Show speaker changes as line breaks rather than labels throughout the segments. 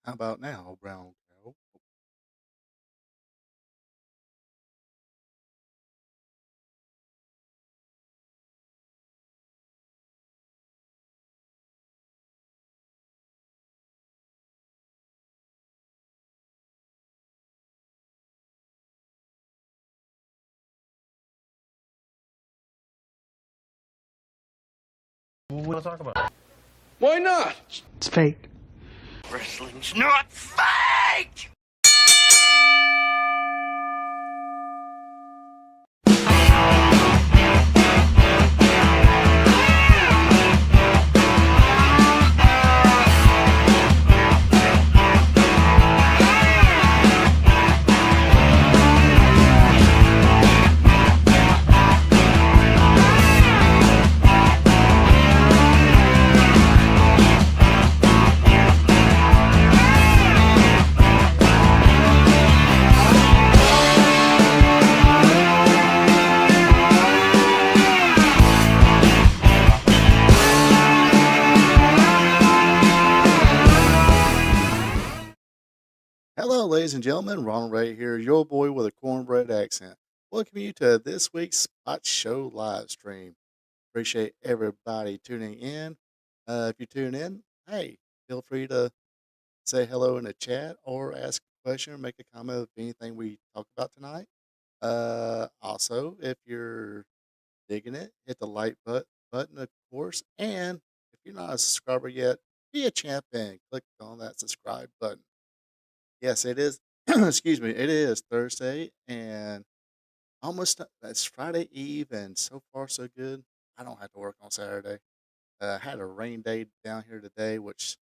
How about now, brown cow?
What do you want to talk about?
Why not?
It's fake.
Wrestling's not fake!
Hello, ladies and gentlemen. Ronald right here, your boy with a cornbread accent. Welcome you to this week's Spot Show live stream. Appreciate everybody tuning in. If you tune in, hey, feel free to say hello in the chat or ask a question or make a comment of anything we talked about tonight. Also, if you're digging it, hit the button, of course. And if you're not a subscriber yet, be a champ and click on that subscribe button. Yes, it is. Excuse me. It is Thursday and it's Friday Eve, and so far so good. I don't have to work on Saturday. I had a rain day down here today, which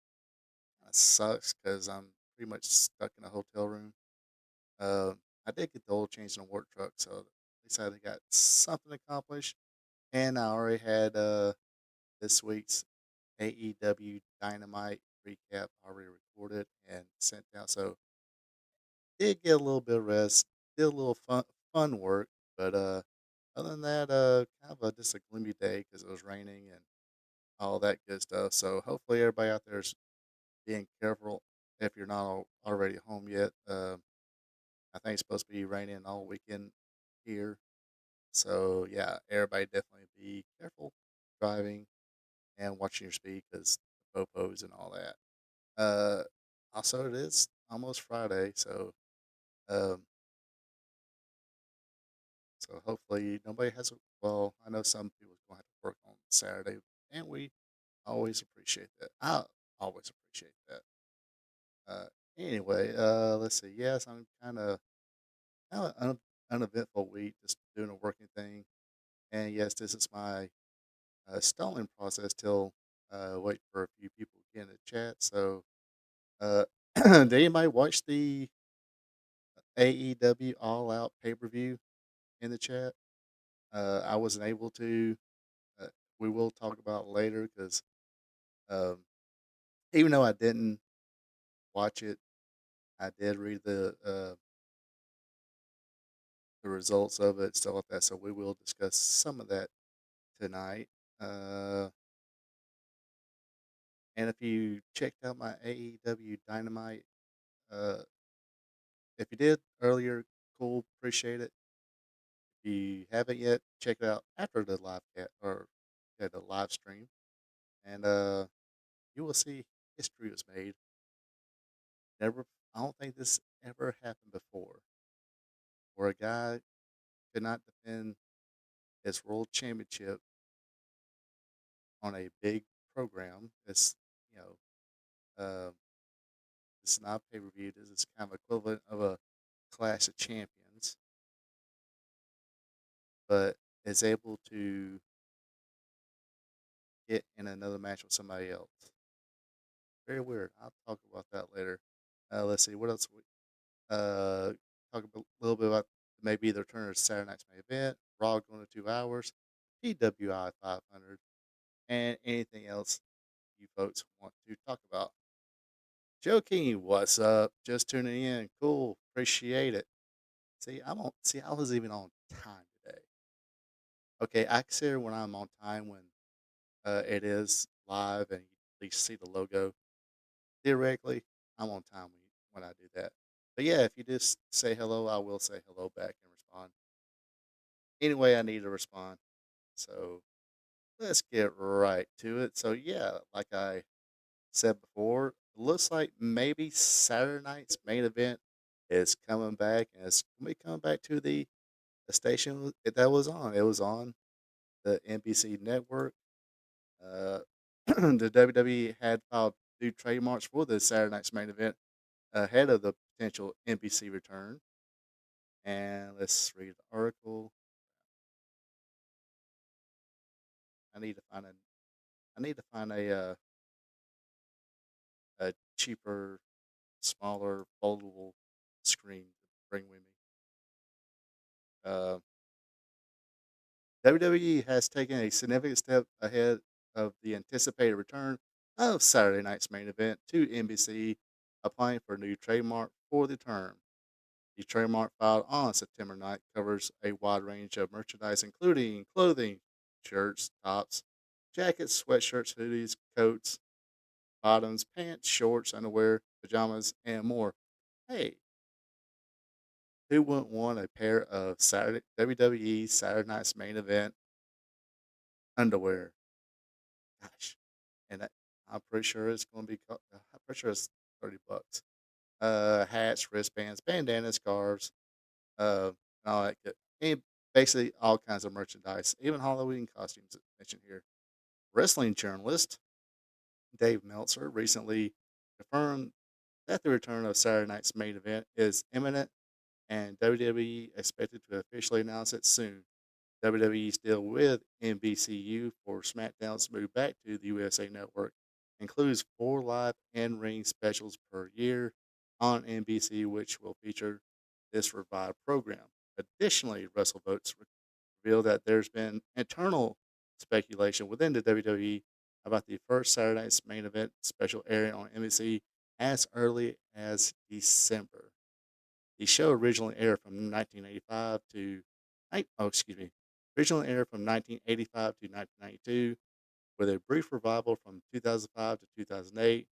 kinda sucks because I'm pretty much stuck in a hotel room. Uh, I did get the oil change in the work truck, so at least I got something accomplished. And I already had this week's AEW Dynamite recap already recorded and sent out. So did get a little bit of rest, did a little fun work, but other than that, kind of just a gloomy day because it was raining and all that good stuff. So hopefully everybody out there is being careful if you're not already home yet. I think it's supposed to be raining all weekend here, so yeah, everybody definitely be careful driving and watching your speed because the popos and all that. Also, it is almost Friday, so. Um, So hopefully nobody has. Well, I know some people's gonna have to work on Saturday, and we always appreciate that. I always appreciate that. Uh, anyway, let's see. Yes, I'm kind of uneventful week, just doing a working thing. And yes, this is my stalling process till wait for a few people to get in the chat. So, did anybody watch the AEW All Out pay per view in the chat? I wasn't able to. Uh, we will talk about later because um, even though I didn't watch it, I did read the results of it, stuff like that. So we will discuss some of that tonight. Uh, and if you checked out my AEW Dynamite, uh, if you did earlier, cool, appreciate it. If you haven't yet, check it out after the live cat or yeah, the live stream, and you will see history was made. Never, I don't think this ever happened before, where a guy could not defend his world championship on a big program. It's you know, this is not pay per view. This is kind of equivalent of a Clash of Champions, but is able to get in another match with somebody else. Very weird. I'll talk about that later. Let's see what else. Talk a little bit about maybe the return of Saturday night's main event, Raw going to 2 hours, PWI 500, and anything else you folks want to talk about. Joe King, what's up? Just tuning in. Cool. Appreciate it. See, I'm on. See, I was even on time today. Okay, I consider when I'm on time when it is live and you at least see the logo. Theoretically, I'm on time when I do that. But yeah, if you just say hello, I will say hello back and respond. Anyway, I need to respond. So let's get right to it. So yeah, like I said before, it looks like maybe Saturday night's main event is coming back, and it's gonna be coming back to the station that was on. It was on the NBC network. Uh, the WWE had filed new trademarks for the Saturday night's main event ahead of the potential NBC return. And let's read the article. I need to find a I need to find a cheaper, smaller, foldable screen to bring with me. Uh, WWE has taken a significant step ahead of the anticipated return of Saturday night's main event to NBC, applying for a new trademark for the term. The trademark filed on September 9th covers a wide range of merchandise, including clothing, shirts, tops, jackets, sweatshirts, hoodies, coats, bottoms, pants, shorts, underwear, pajamas, and more. Hey, who wouldn't want a pair of WWE Saturday Night's main event underwear? Gosh, and I'm pretty sure it's going to be. I'm pretty sure it's $30. Hats, wristbands, bandanas, scarves, and all that good. And basically all kinds of merchandise, even Halloween costumes mentioned here. Wrestling journalist Dave Meltzer recently confirmed that the return of Saturday Night's main event is imminent, and WWE expected to officially announce it soon. WWE's deal with NBCU for SmackDown's move back to the USA Network includes 4 live in ring specials per year on NBC, which will feature this revived program. Additionally, WrestleVotes revealed that there's been internal speculation within the WWE about the first Saturday night's main event special airing on NBC as early as December. The show originally aired from 1985 to, oh, excuse me, originally aired from 1985 to 1992, with a brief revival from 2005 to 2008.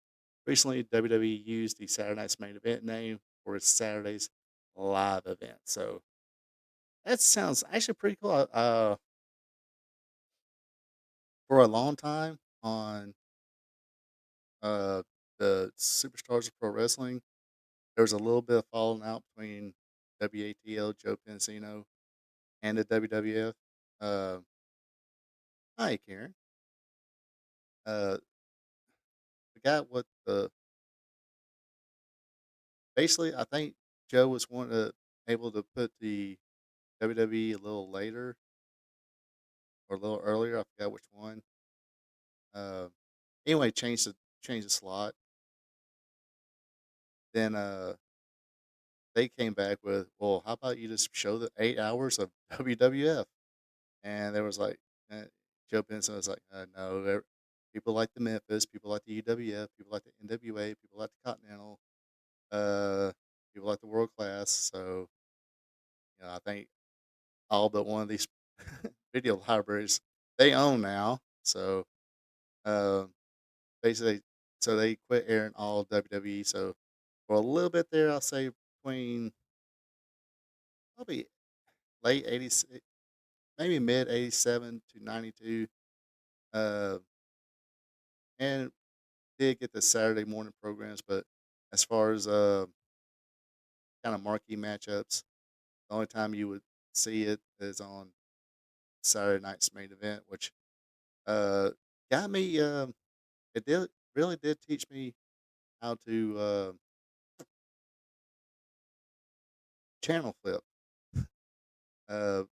Recently, WWE used the Saturday Night's Main Event name for its Saturday's live event. So that sounds actually pretty cool. For a long time on uh, the Superstars of Pro Wrestling, there was a little bit of falling out between WATL, Joe Pensino, and the WWF. Uh, Hi, Karen. Uh, Forgot what the basically. I think Joe was one able to put the WWE a little later or a little earlier. I forgot which one. Uh, anyway, change the slot. Then they came back with, well, how about you just show the 8 hours of WWF? And there was like, uh, Joe Benson was like, no, people like the Memphis, people like the UWF, people like the NWA, people like the Continental, uh, people like the World Class. So, I think all but one of these video libraries they own now. So, uh, basically, so they quit airing all WWE. So, for a little bit there, I'll say between probably late 80s, maybe mid 87 to 92. Uh, and did get the Saturday morning programs, but as far as kind of marquee matchups, the only time you would see it is on Saturday night's main event, which uh, got me. It did really did teach me how to channel flip uh,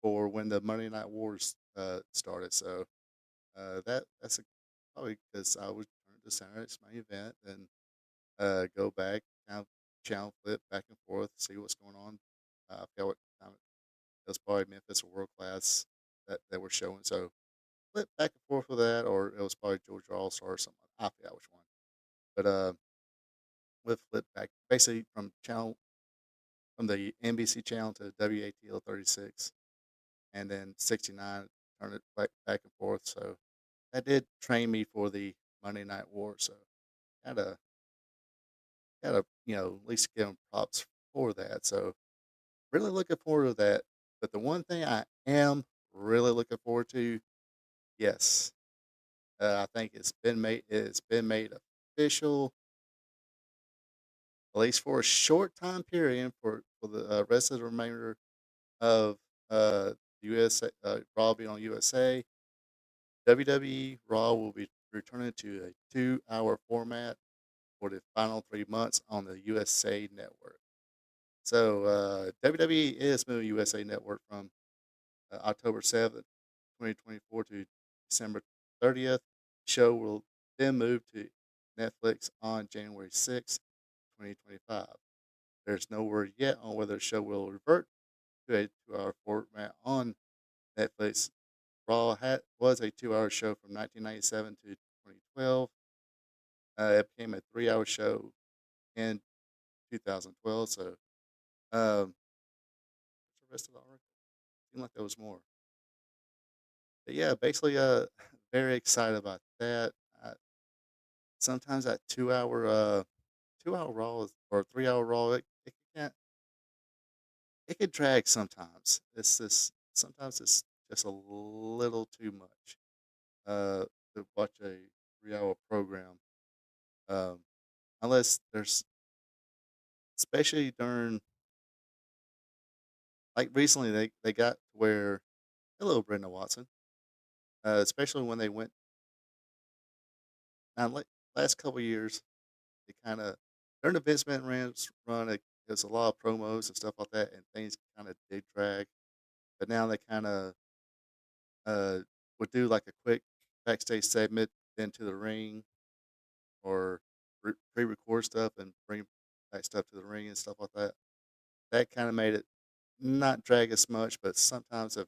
for when the Monday Night Wars started. So probably because I would turn to Saturday's main event and go back, kind of channel flip back and forth, see what's going on. I forgot what time it was, probably Memphis or World Class that they were showing. So flip back and forth with that, or it was probably Georgia All Star or something. I forgot which one. But with flip back basically from the NBC channel to WATL 36, and then 69 turn it back and forth. So that did train me for the Monday Night War. So kind of gotta, at least give them props for that. So really looking forward to that. But the one thing I am really looking forward to, yes, I think it's been made official, at least for a short time period for the rest of the remainder of USA Raw being on USA. WWE Raw will be returning to a 2-hour format for the final 3 months on the USA Network. So WWE is moving USA Network from October 7th, 2024 to December 30th. Show will then move to Netflix on January 6th, 2025. There's no word yet on whether the show will revert to a 2-hour format on Netflix. Was a 2-hour show from 1997 to 2012. It became a 3-hour show in 2012. So, what's the rest of the article? Seemed like there was more. But yeah, basically, very excited about that. Uh, Sometimes that 2-hour Raw or 3-hour Raw, it can drag sometimes. Sometimes it's just a little too much to watch a 3-hour program, um, unless there's especially during like recently they got to where hello Brenda Watson, especially when they went now last couple years they kind of during the Vince McMahon's run there's a lot of promos and stuff like that and things kind of did drag, but now they kind of uh, would do like a quick backstage segment into the ring or pre-record stuff and bring that stuff to the ring and stuff like that. That kind of made it not drag as much, but sometimes if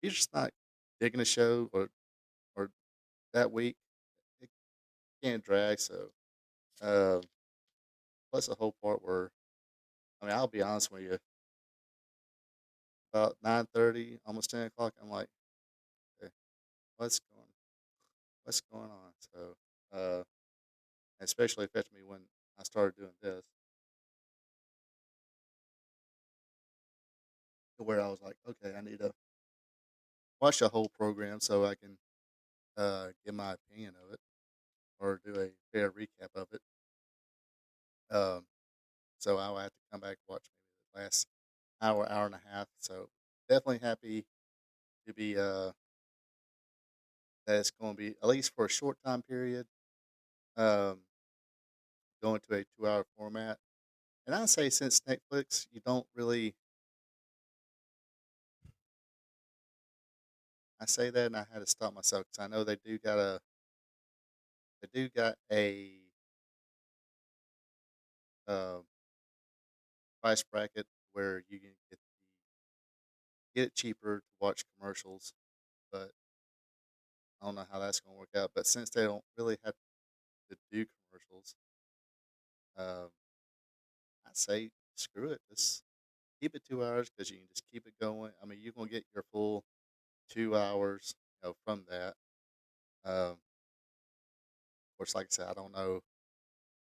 you're just not digging a show or that week, it can drag. So um, plus the whole part where I mean I'll be honest with you, about 9:30, almost 10 o'clock, I'm like, okay, what's going what's going on? So uh, especially affected me when I started doing this, to where I was like, okay, I need to watch the whole program so I can give my opinion of it or do a fair recap of it. Um, so I'll have to come back and watch maybe the last hour, hour and a half. So definitely happy to be that it's going to be at least for a short time period um, going to a 2-hour format. And I'd say since Netflix, you don't really. I say that and I had to stop myself because I know they do got a uh, price bracket where you can get it cheaper to watch commercials, but I don't know how that's going to work out. But since they don't really have to do commercials, um, I say screw it. Just keep it 2 hours because you can just keep it going. I mean, you're going to get your full 2 hours, from that. Of course, like I said, I don't know.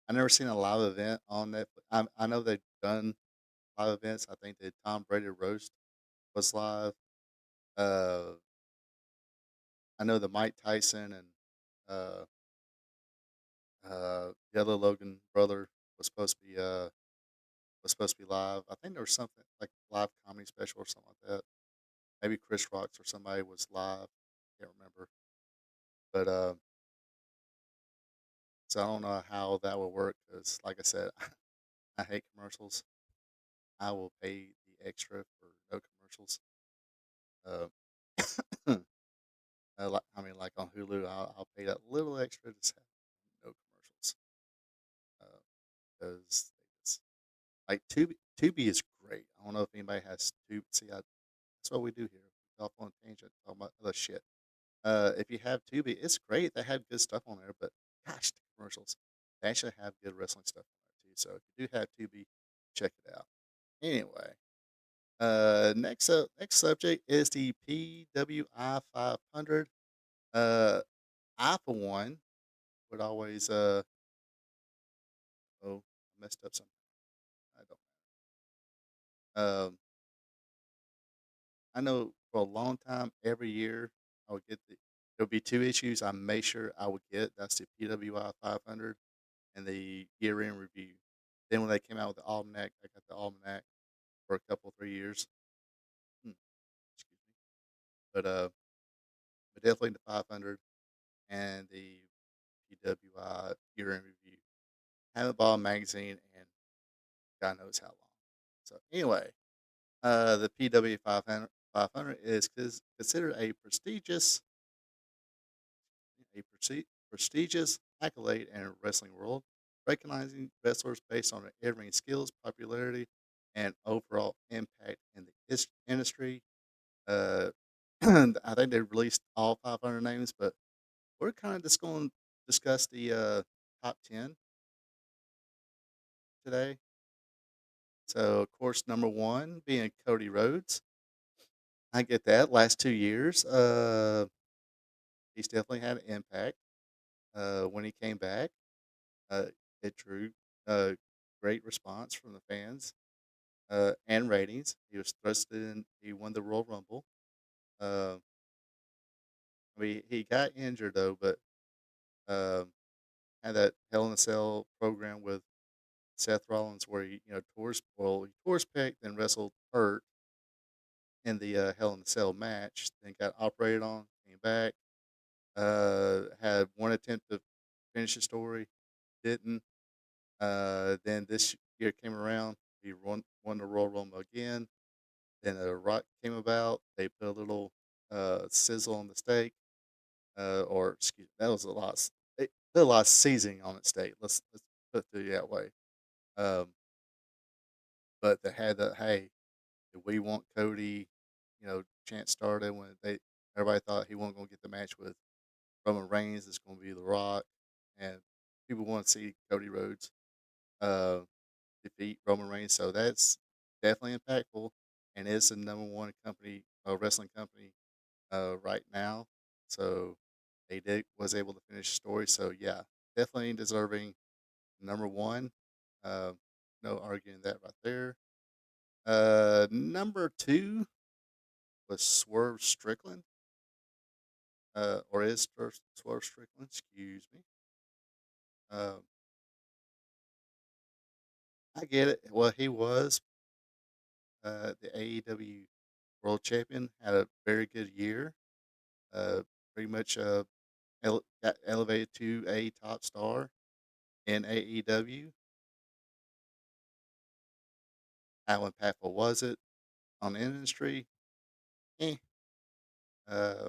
I never seen a live event on that. I know they've done live events. I think the Tom Brady roast was live. Uh, I know the Mike Tyson and uh, the other Logan brother was supposed to be live. I think there was something like live comedy special or something like that. Maybe Chris Rocks or somebody was live. Can't remember, but so I don't know how that will work because, like I said, I hate commercials. I will pay the extra for no commercials. Uh, I mean, like on Hulu, I'll pay that little extra to have no commercials because like Tubi is great. I don't know if anybody has Tubi. See, that's what we do here. We go off on a tangent, talking about other shit. If you have Tubi, it's great. They have good stuff on there, but gosh, the commercials. They actually have good wrestling stuff on there too. So if you do have Tubi, check it out. Anyway, next subject is the PWI 500. I for one would always messed up something. I don't. Um, I know for a long time, every year I would get there'll be two issues I made sure I would get. That's the PWI 500 and the year end review. Then when they came out with the almanac, I got the almanac for a couple 3 years. Hmm, excuse me, but definitely the 500 and the PWI year end review. Haven't bought a magazine in God knows how long. So anyway, the PW 500 is considered a prestigious accolade in the wrestling world, recognizing wrestlers based on their in-ring skills, popularity, and overall impact in the industry. Uh, I think they released all 500 names, but we're kind of just going to discuss the top 10 today. So, of course, number one being Cody Rhodes. I get that. Last 2 years, he's definitely had an impact. When he came back, uh, it drew great response from the fans and ratings. He was thrusted in. He won the Royal Rumble. Uh, I mean, he got injured though, but um, had that Hell in a Cell program with Seth Rollins where he he tore his pec, then wrestled hurt in the Hell in a Cell match, then got operated on, came back, had one attempt to finish the story, didn't. Then this year came around, he won the Royal Rumble again. Then a rock came about. They put a little sizzle on the steak, or excuse me, that was a lot. They put a lot of seasoning on the steak. Let's put it that way. Um, but they had the hey, did we want Cody? Chance started when everybody thought he wasn't going to get the match with Roman Reigns. It's going to be The Rock, and people want to see Cody Rhodes uh, defeat Roman Reigns. So that's definitely impactful, and it's the number one wrestling company right now. So they did was able to finish the story. So yeah, definitely deserving number one. Uh, no arguing that right there. Number two was Swerve Strickland, or is Swerve Strickland? Excuse me. Um, I get it. Well, he was the AEW World Champion. Had a very good year. Pretty much got elevated to a top star in AEW. How impactful was it on the industry? Eh. Uh,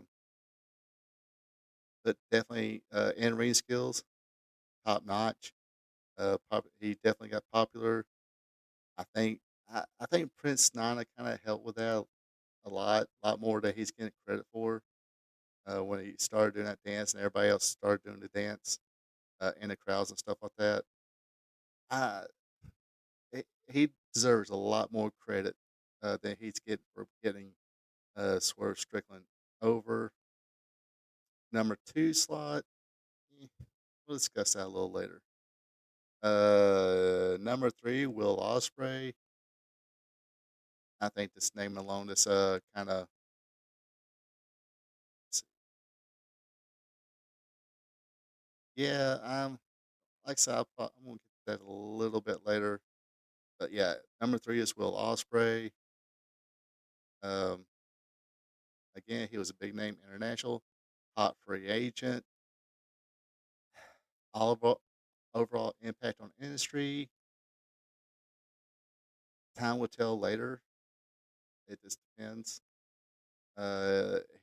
but definitely in ring skills, top notch. He definitely got popular. I think I think Prince Nana kind of helped with that a lot more than he's getting credit for. When he started doing that dance and everybody else started doing the dance in the crowds and stuff like that. I, he deserves a lot more credit than he's getting for getting Swerve Strickland over. Number two slot, eh, we'll discuss that a little later. Number three, Will Ospreay. I think this name alone is kind of yeah. Like I said, I'm gonna get to that a little bit later. But yeah, number three is Will Ospreay. Um, Again, he was a big name international, hot free agent. All overall impact on industry. Time will tell later. It just depends.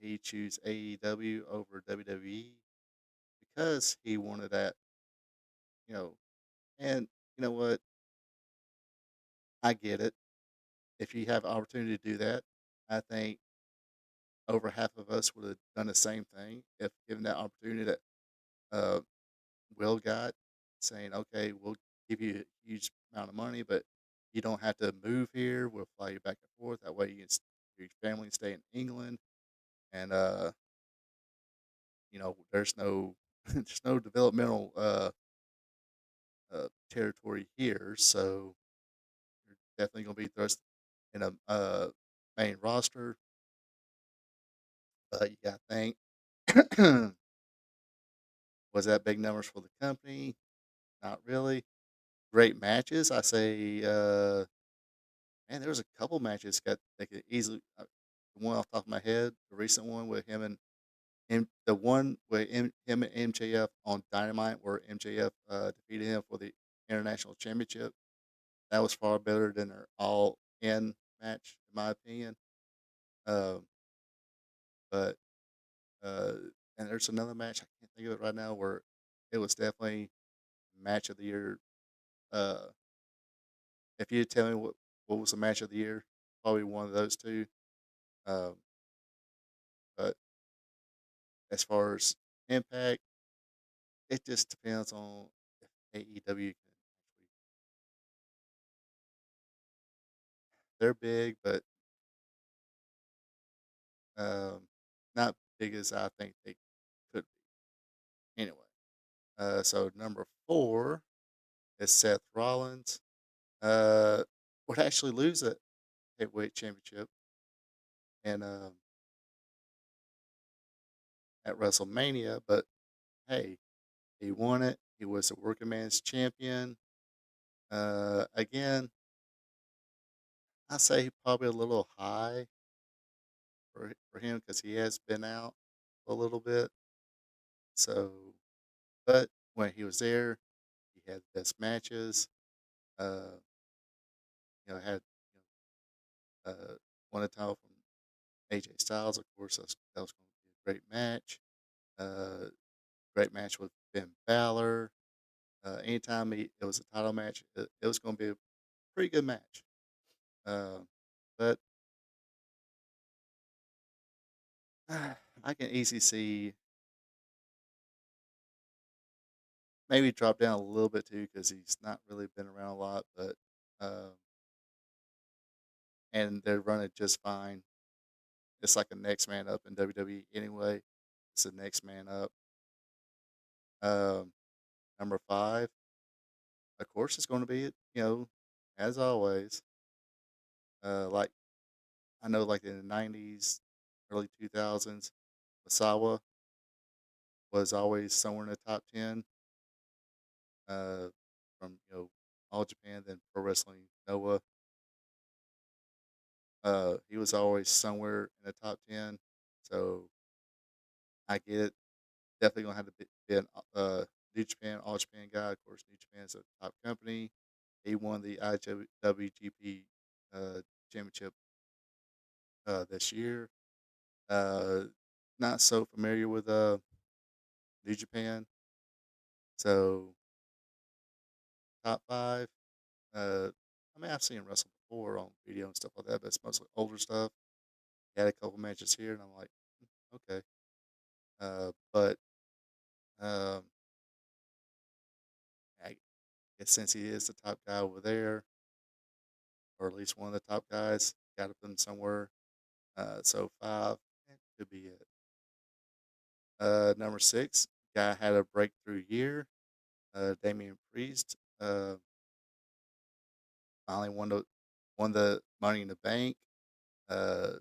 He chose AEW over WWE because he wanted that, you know. And you know what? I get it. If you have opportunity to do that, I think over half of us would have done the same thing if given that opportunity that uh, Will got, saying, "Okay, we'll give you a huge amount of money, but you don't have to move here. We'll fly you back and forth. That way, your family can stay in England, and there's no there's no developmental territory here, so you're definitely going to be thrust in a main roster. But you got to think, was that big numbers for the company? Not really. Great matches. I say, man, there was a couple matches got they could easily. The one off the top of my head, the recent one with him and the one with him and MJF on Dynamite, where MJF defeated him for the International Championship. That was far better than their All In match, in my opinion. Um, but uh, and there's another match I can't think of it right now where it was definitely match of the year. Uh, if you tell me what was the match of the year, probably one of those two. Um, but as far as impact, it just depends on if AEW can actually. They're big, but um, not big as I think they could be. Anyway, so number 4 is Seth Rollins. Uh, would actually lose the heavyweight championship and at WrestleMania, but hey, he won it. He was a working man's champion. Again, I say probably a little high for him because he has been out a little bit. So, but when he was there, he had the best matches. Uh, had won a title from AJ Styles. Of course, that was going to be a great match. Uh, great match with Finn Balor. Anytime it was a title match, it was going to be a pretty good match. Uh, but I can easily see maybe drop down a little bit too because he's not really been around a lot. But and they're running just fine. It's like a next man up in WWE anyway. It's the next man up. Um, number 5, of course, it's going to be as always. Like I know, like in the '90s, early 2000s, Masawa was always somewhere in the top 10 uh, from All Japan, then Pro Wrestling Noah. He was always somewhere in the top 10, so I get it. Definitely gonna have to be an New Japan, All Japan guy. Of course, New Japan's a top company. He won the IWGP uh, championship this year. Uh, not so familiar with New Japan, so top 5. Uh, I mean, I've seen him wrestle before on video and stuff like that, but it's mostly older stuff. He had a couple matches here, and I'm like, okay. But um, I guess since he is the top guy over there, or at least one of the top guys, got to put him somewhere. So 5 could be it. Number 6, guy had a breakthrough year. Damian Priest finally won the Money in the Bank. Uh,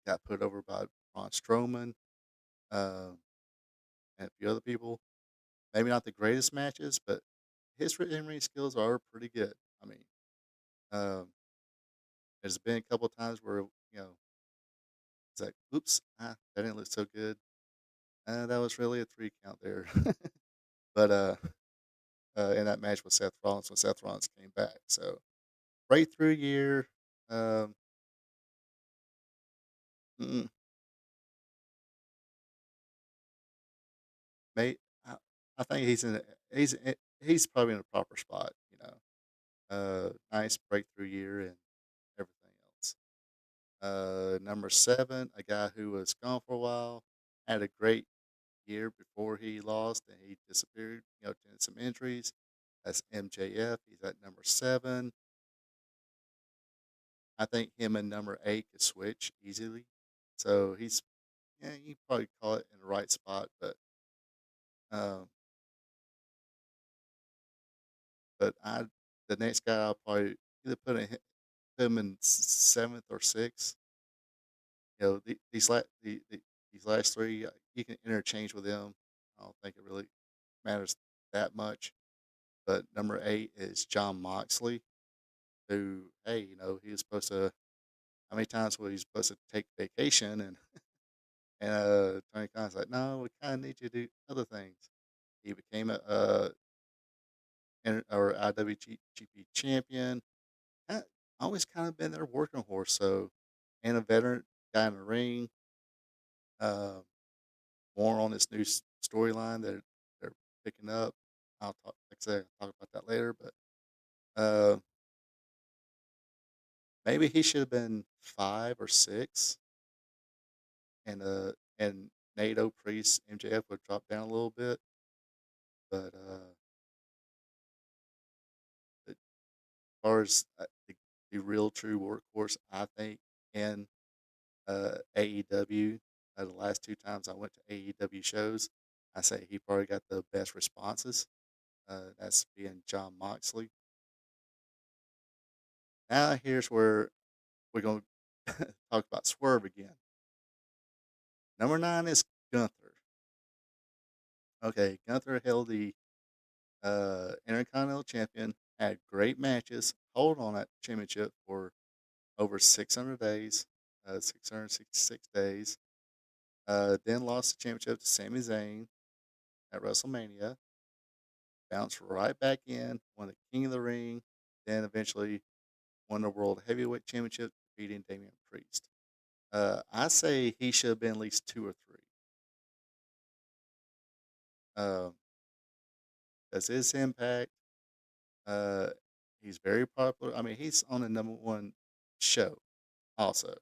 got put over by Braun Strowman uh, and a few other people. Maybe not the greatest matches, but his in-ring skills are pretty good. I mean, um, there's been a couple of times where it's like, oops, that didn't look so good. That was really a 3 count there. But in that match with Seth Rollins when Seth Rollins came back. So breakthrough year. Um, mm, may, I, I think he's probably in a proper spot. Nice breakthrough year and everything else. Number 7, a guy who was gone for a while, had a great year before he lost and he disappeared. To some injuries. That's MJF. He's at number 7. I think him and number 8 could switch easily. So you probably call it in the right spot, but um, but the next guy I'll probably either put him in seventh or sixth. You know, these last three, you can interchange with them. I don't think it really matters that much. But number eight is John Moxley, who, hey, you know, he was supposed to. How many times was he supposed to take vacation? And Tony Khan's like, no, we kind of need you to do other things. He became or IWGP champion. Kinda, always kind of been their working horse. So, and a veteran guy in the ring. Uh, more on this new storyline that they're picking up. I'll talk, like I said, I'll talk about that later. But uh, maybe he should have been five or six, and NATO Priest MJF would drop down a little bit. But as far as the real true workhorse, I think in AEW, the last two times I went to AEW shows, I say he probably got the best responses. That's being John Moxley. Now here's where we're going to talk about Swerve again. Number nine is Gunther. Okay, Gunther held the Intercontinental Champion, had great matches, hold on that championship for over 600 days, 666 days. Then lost the championship to Sami Zayn at WrestleMania. Bounced right back in, won the King of the Ring, then eventually won the World Heavyweight Championship, defeating Damian Priest. I say he should have been at least two or three. Um, That's his impact. Uh, he's very popular. I mean, he's on the number one show also,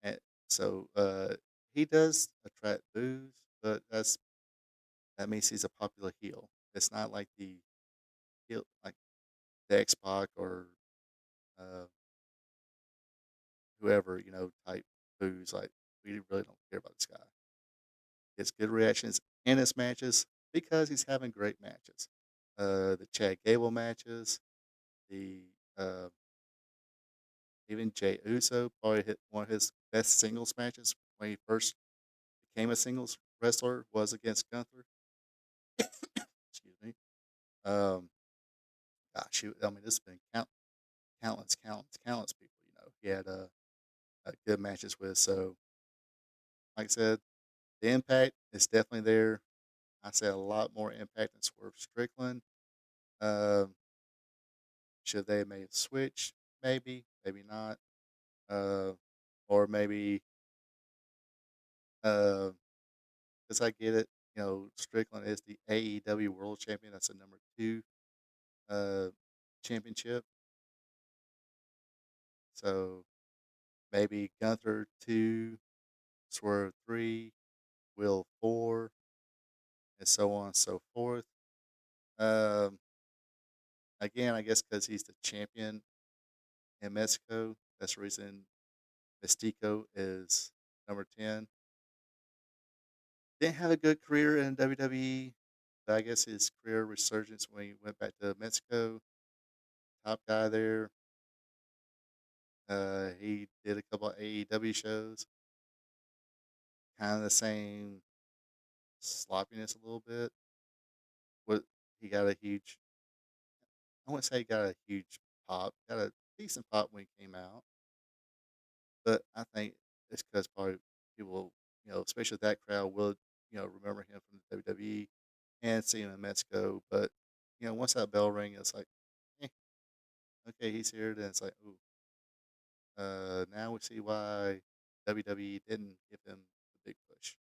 and so he does attract boos, but that means he's a popular heel. It's not like the heel like the X Pac or uh, whoever type boos. Like we really don't care about this guy. Gets good reactions in his matches because he's having great matches. The Chad Gable matches, the uh, even Jay Uso probably hit one of his best singles matches when he first became a singles wrestler was against Gunther. Excuse me. Um, I mean, this has been countless people. He had good matches with. So, like I said, the impact is definitely there. I said a lot more impact than Swerve Strickland. Um, should they have made a switch? Maybe, maybe not. Uh, or maybe because I get it. Strickland is the AEW World Champion. That's the number two uh, championship. So maybe Gunther two, Swerve three, Will four, and so on and so forth. Um, Again, I guess because he's the champion in Mexico, that's the reason Mystico is number 10. Didn't have a good career in WWE, but I guess his career resurgence when he went back to Mexico. Top guy there. He did a couple of AEW shows. Kind of the same sloppiness a little bit. What he got a huge. I wouldn't say he got a huge pop. Got a decent pop when he came out, but I think it's because probably people, especially that crowd, will remember him from the WWE and see him in Mexico. But once that bell rang, it's like, eh, okay, he's here. Then it's like, ooh, now we see why WWE didn't give him the big push.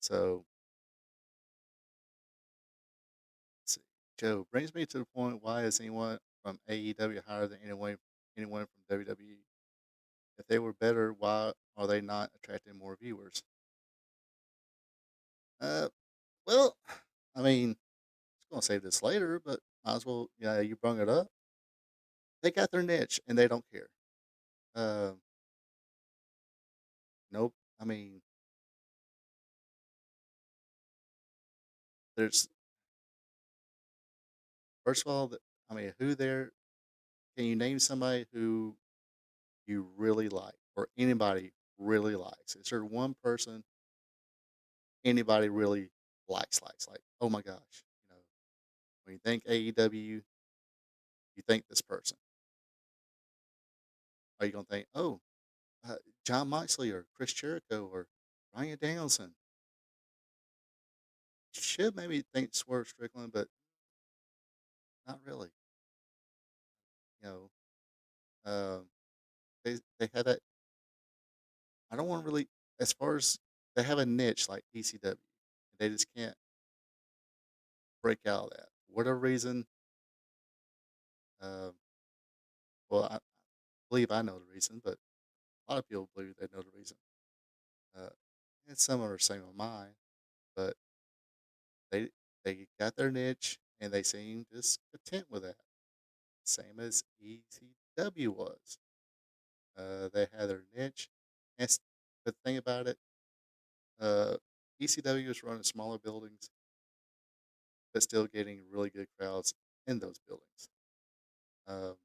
So, let's see. Joe brings me to the point: why is anyone from AEW higher than anyone from WWE? If they were better, why are they not attracting more viewers? Uh, well, I mean, I was gonna say this later, but might as well. Yeah, you brought it up. They got their niche, and they don't care. Uh, nope. I mean, there's first of all, I mean, who there? Can you name somebody who you really like, or anybody really likes? Is there one person anybody really likes? Like, oh my gosh, when you think AEW, you think this person. Are you gonna think, oh, uh, John Moxley or Chris Jericho or Ryan Danielson? Should maybe think Swerve Strickland, but not really. You know, they have that. I don't want to really, as far as they have a niche like ECW, they just can't break out of that. Whatever reason, uh, well, I believe I know the reason, but a lot of people believe they know the reason. Uh, and some are the same on mine, but they they got their niche and they seem just content with that. Same as ECW was. They had their niche, and the thing about it, ECW is running smaller buildings, but still getting really good crowds in those buildings. Um,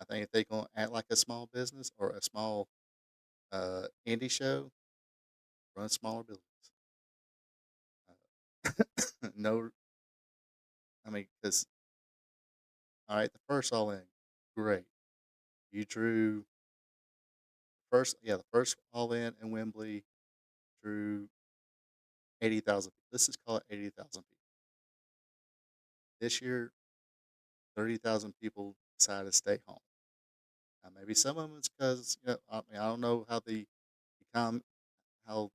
I think if they're going to act like a small business or a small indie show, run smaller buildings. No, I mean, because all right, the first All In, great. You drew the first All In Wembley drew 80,000 people. Let's just call it 80,000 people. This year, 30,000 people decided to stay home. Now, maybe some of them is because I mean, I don't know how the econ how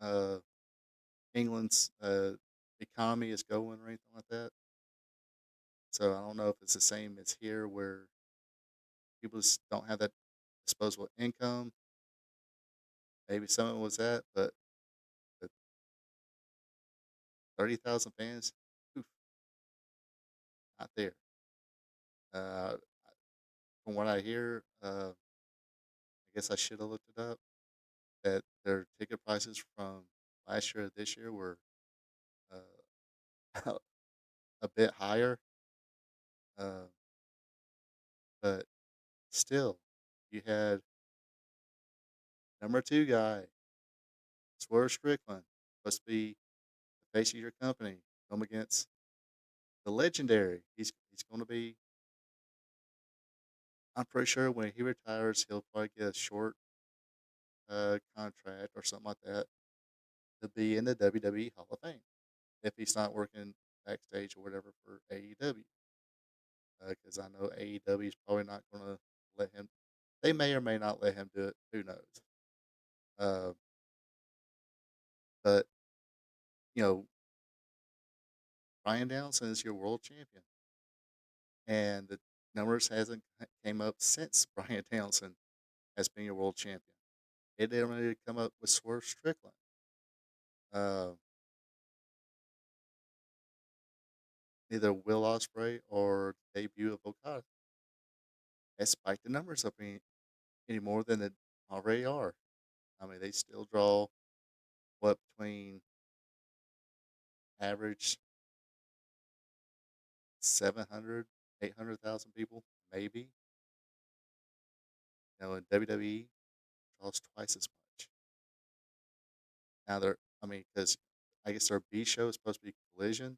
uh, England's economy is going or anything like that. So I don't know if it's the same as here where people just don't have that disposable income. Maybe some of it was that, but the 30,000 fans, oof, not there. Uh, from what I hear, I guess I should have looked it up. That their ticket prices from last year to this year were uh, a bit higher, uh, but still, you had number two guy, Swerve Strickland, supposed to be the face of your company, come against the legendary. He's going to be. I'm pretty sure when he retires, he'll probably get a short contract or something like that to be in the WWE Hall of Fame if he's not working backstage or whatever for AEW. Because I know AEW is probably not going to let him. They may or may not let him do it. Who knows? Uh, but you know, Brian Danielson is your world champion, and the numbers hasn't came up since Brian Danielson has been your world champion. It didn't really come up with Swerve Strickland. Uh, Neither Will Ospreay or the debut of Okada has spiked the numbers up any more than it already are. I mean, they still draw what between average 700, 800,000 people, maybe. In WWE, draws twice as much. Now I mean, because I guess their B show is supposed to be Collision.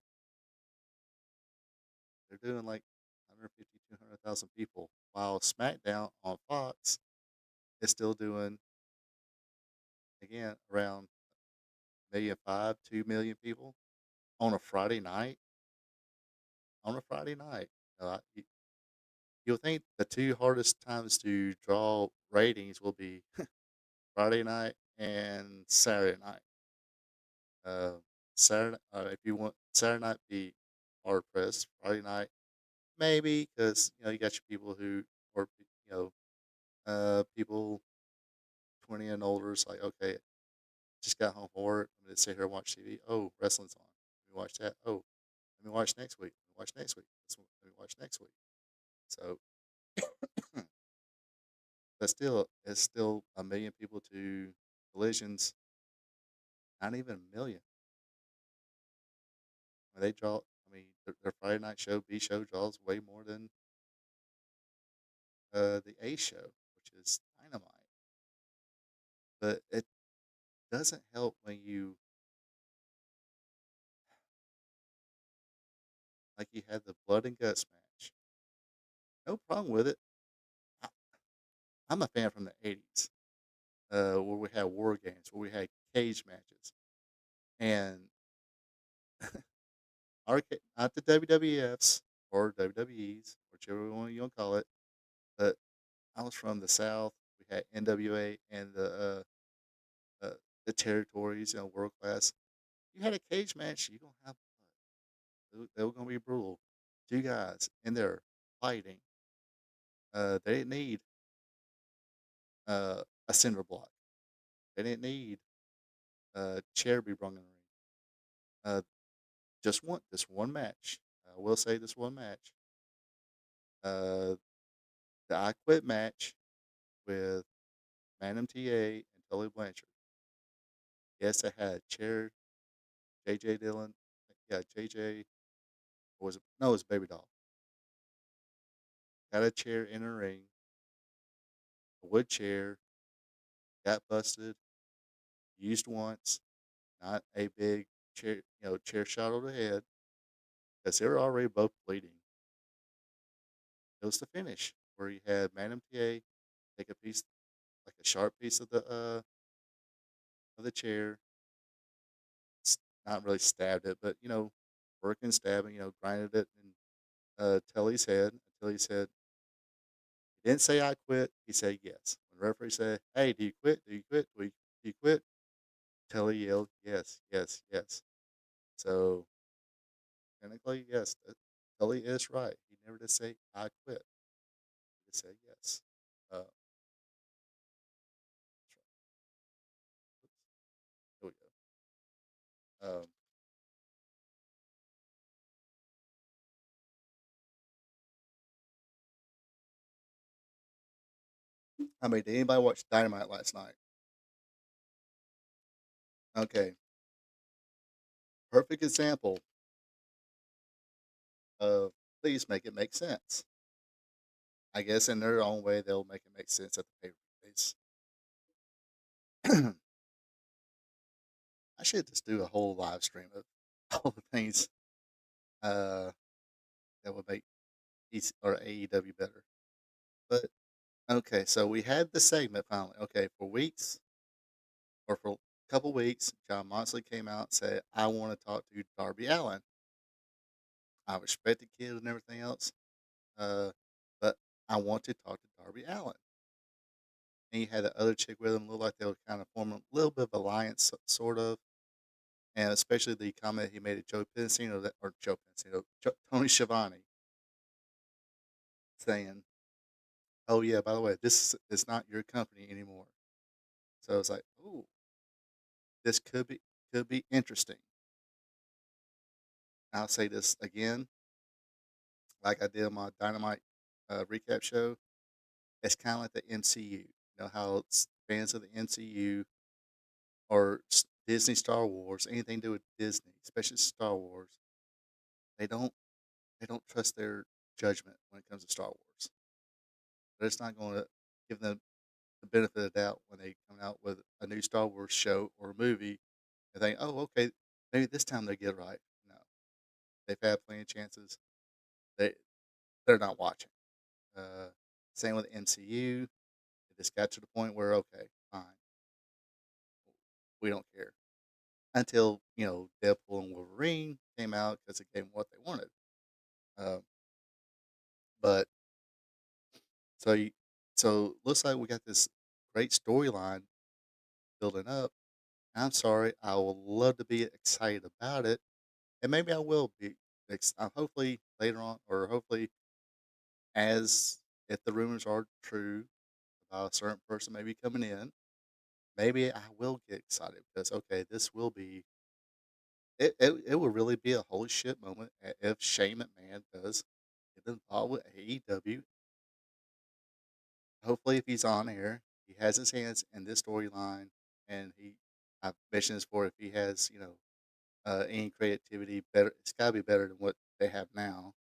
They're doing like 150, 200,000 people, while SmackDown on Fox is still doing, again, around 1.5 million, 2 million people on a Friday night. On a Friday night. You'll think the two hardest times to draw ratings will be Friday night and Saturday night. Uh, if you want Saturday night, be hard pressed. Friday night, maybe because you got your people who, or people 20 and older. It's like, okay, just got home from work. I'm gonna sit here and watch TV. Oh, wrestling's on. Let me watch that. Oh, let me watch next week. Let me watch next week. Let me watch next week. So, but still, it's still 1 million people to collisions. Not even 1 million. When they draw, I mean, their Friday night show, B show, draws way more than the A show, which is Dynamite. But it doesn't help when you like you had the blood and guts match. No problem with it. I, I'm a fan from the '80s, where we had war games, where we had cage matches, and not the WWFs or WWEs, whichever one you want to call it. But I was from the South. We had NWA and the territories, world class. You had a cage match, you gonna have blood. They were gonna be brutal. Two guys in there fighting. They didn't need a cinder block. They didn't need a chair to be brung in the ring. Uh, this one match. I will say this one match. Uh, the I Quit match with Magnum TA and Tully Blanchard. Yes, it had chair, JJ Dillon. Yeah, JJ. Or was it? No, it was Baby Doll. Got a chair in the ring, a wood chair, got busted, used once, not a big chair shot over the head, because they were already both bleeding. It was the finish where you had Madam TA take a piece, like a sharp piece of the chair, not really stabbed it, but working stabbing, grinded it in Telly's head until he said he didn't say I quit. He said yes. When the referee said, "Hey, do you quit? Do you quit? Do you quit?" Telly yelled, "Yes, yes, yes." So technically, yes, Tully is right. He never did say I quit. He just said yes. That's right. Oops. Here we go. I mean, did anybody watch Dynamite last night? Okay, perfect example of please make it make sense. I guess in their own way they'll make it make sense at the pay per view. I should just do a whole live stream of all the things uh, that would make or AEW better. But okay, so we had the segment finally. Okay, for weeks or for a couple weeks, John Moxley came out and said, "I want to talk to Darby Allen." I respect the kid and everything else, uh, but I want to talk to Darby Allen. And he had the other chick with him, looked like they were kind of forming a little bit of alliance, sort of. And especially the comment he made to Joe Pensino, or Joe Pensino, Tony Schiavone, saying, "Oh yeah, by the way, this is not your company anymore." So it's like, "Oh, this could be interesting." I'll say this again, like I did on my Dynamite recap show. It's kind of like the MCU. You know how fans of the MCU or Disney, Star Wars, anything to do with Disney, especially Star Wars, they don't they don't trust their judgment when it comes to Star Wars. They're just not going to give them the benefit of the doubt when they come out with a new Star Wars show or movie and think, oh, okay, maybe this time they get it right. No, they've had plenty of chances. They they're not watching. Uh, Same with MCU. It just got to the point where okay, fine, we don't care until Deadpool and Wolverine came out because it gave them what they wanted. Um, but so you, so looks like we got this great storyline building up. I'm sorry, I would love to be excited about it, and maybe I will be. Hopefully later on, or hopefully as if the rumors are true about a certain person maybe coming in, maybe I will get excited because okay, this will be it will really be a holy shit moment if Shane McMahon does get involved with AEW. Hopefully, if he's on air, he has his hands in this storyline, and I've mentioned this before. If he has any creativity, better, it's got to be better than what they have now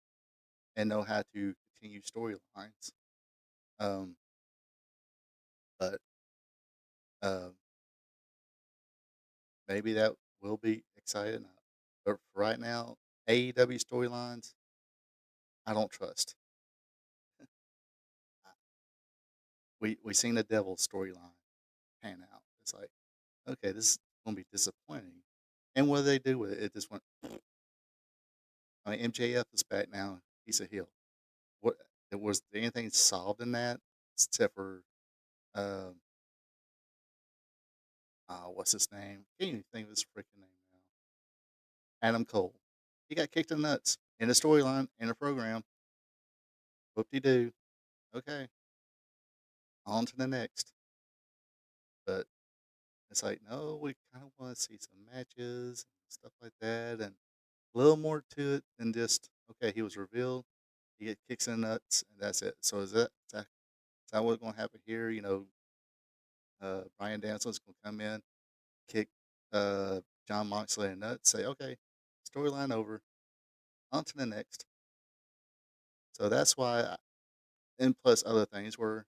and know how to continue storylines. Um, but um, maybe that will be exciting. But for right now, AEW storylines, I don't trust. I- we seen the Devil storyline pan out. It's like, okay, this is gonna be disappointing. And what do they do with it? It just went. I mean, MJF is back now. He's a heel. What was there anything solved in that except for um, what's his name? Can't even think of his freaking name now. Adam Cole. He got kicked in the nuts in a storyline in a program. Whoop de doo. Okay, on to the next. But it's like, no, we kind of want to see some matches and stuff like that, and a little more to it than just okay. He was revealed. He get kicks in the nuts, and that's it. So is that what's going to happen here? Brian Danson's going to come in, kick John Moxley in the nuts, say, okay, storyline over, on to the next. So that's why, and plus other things where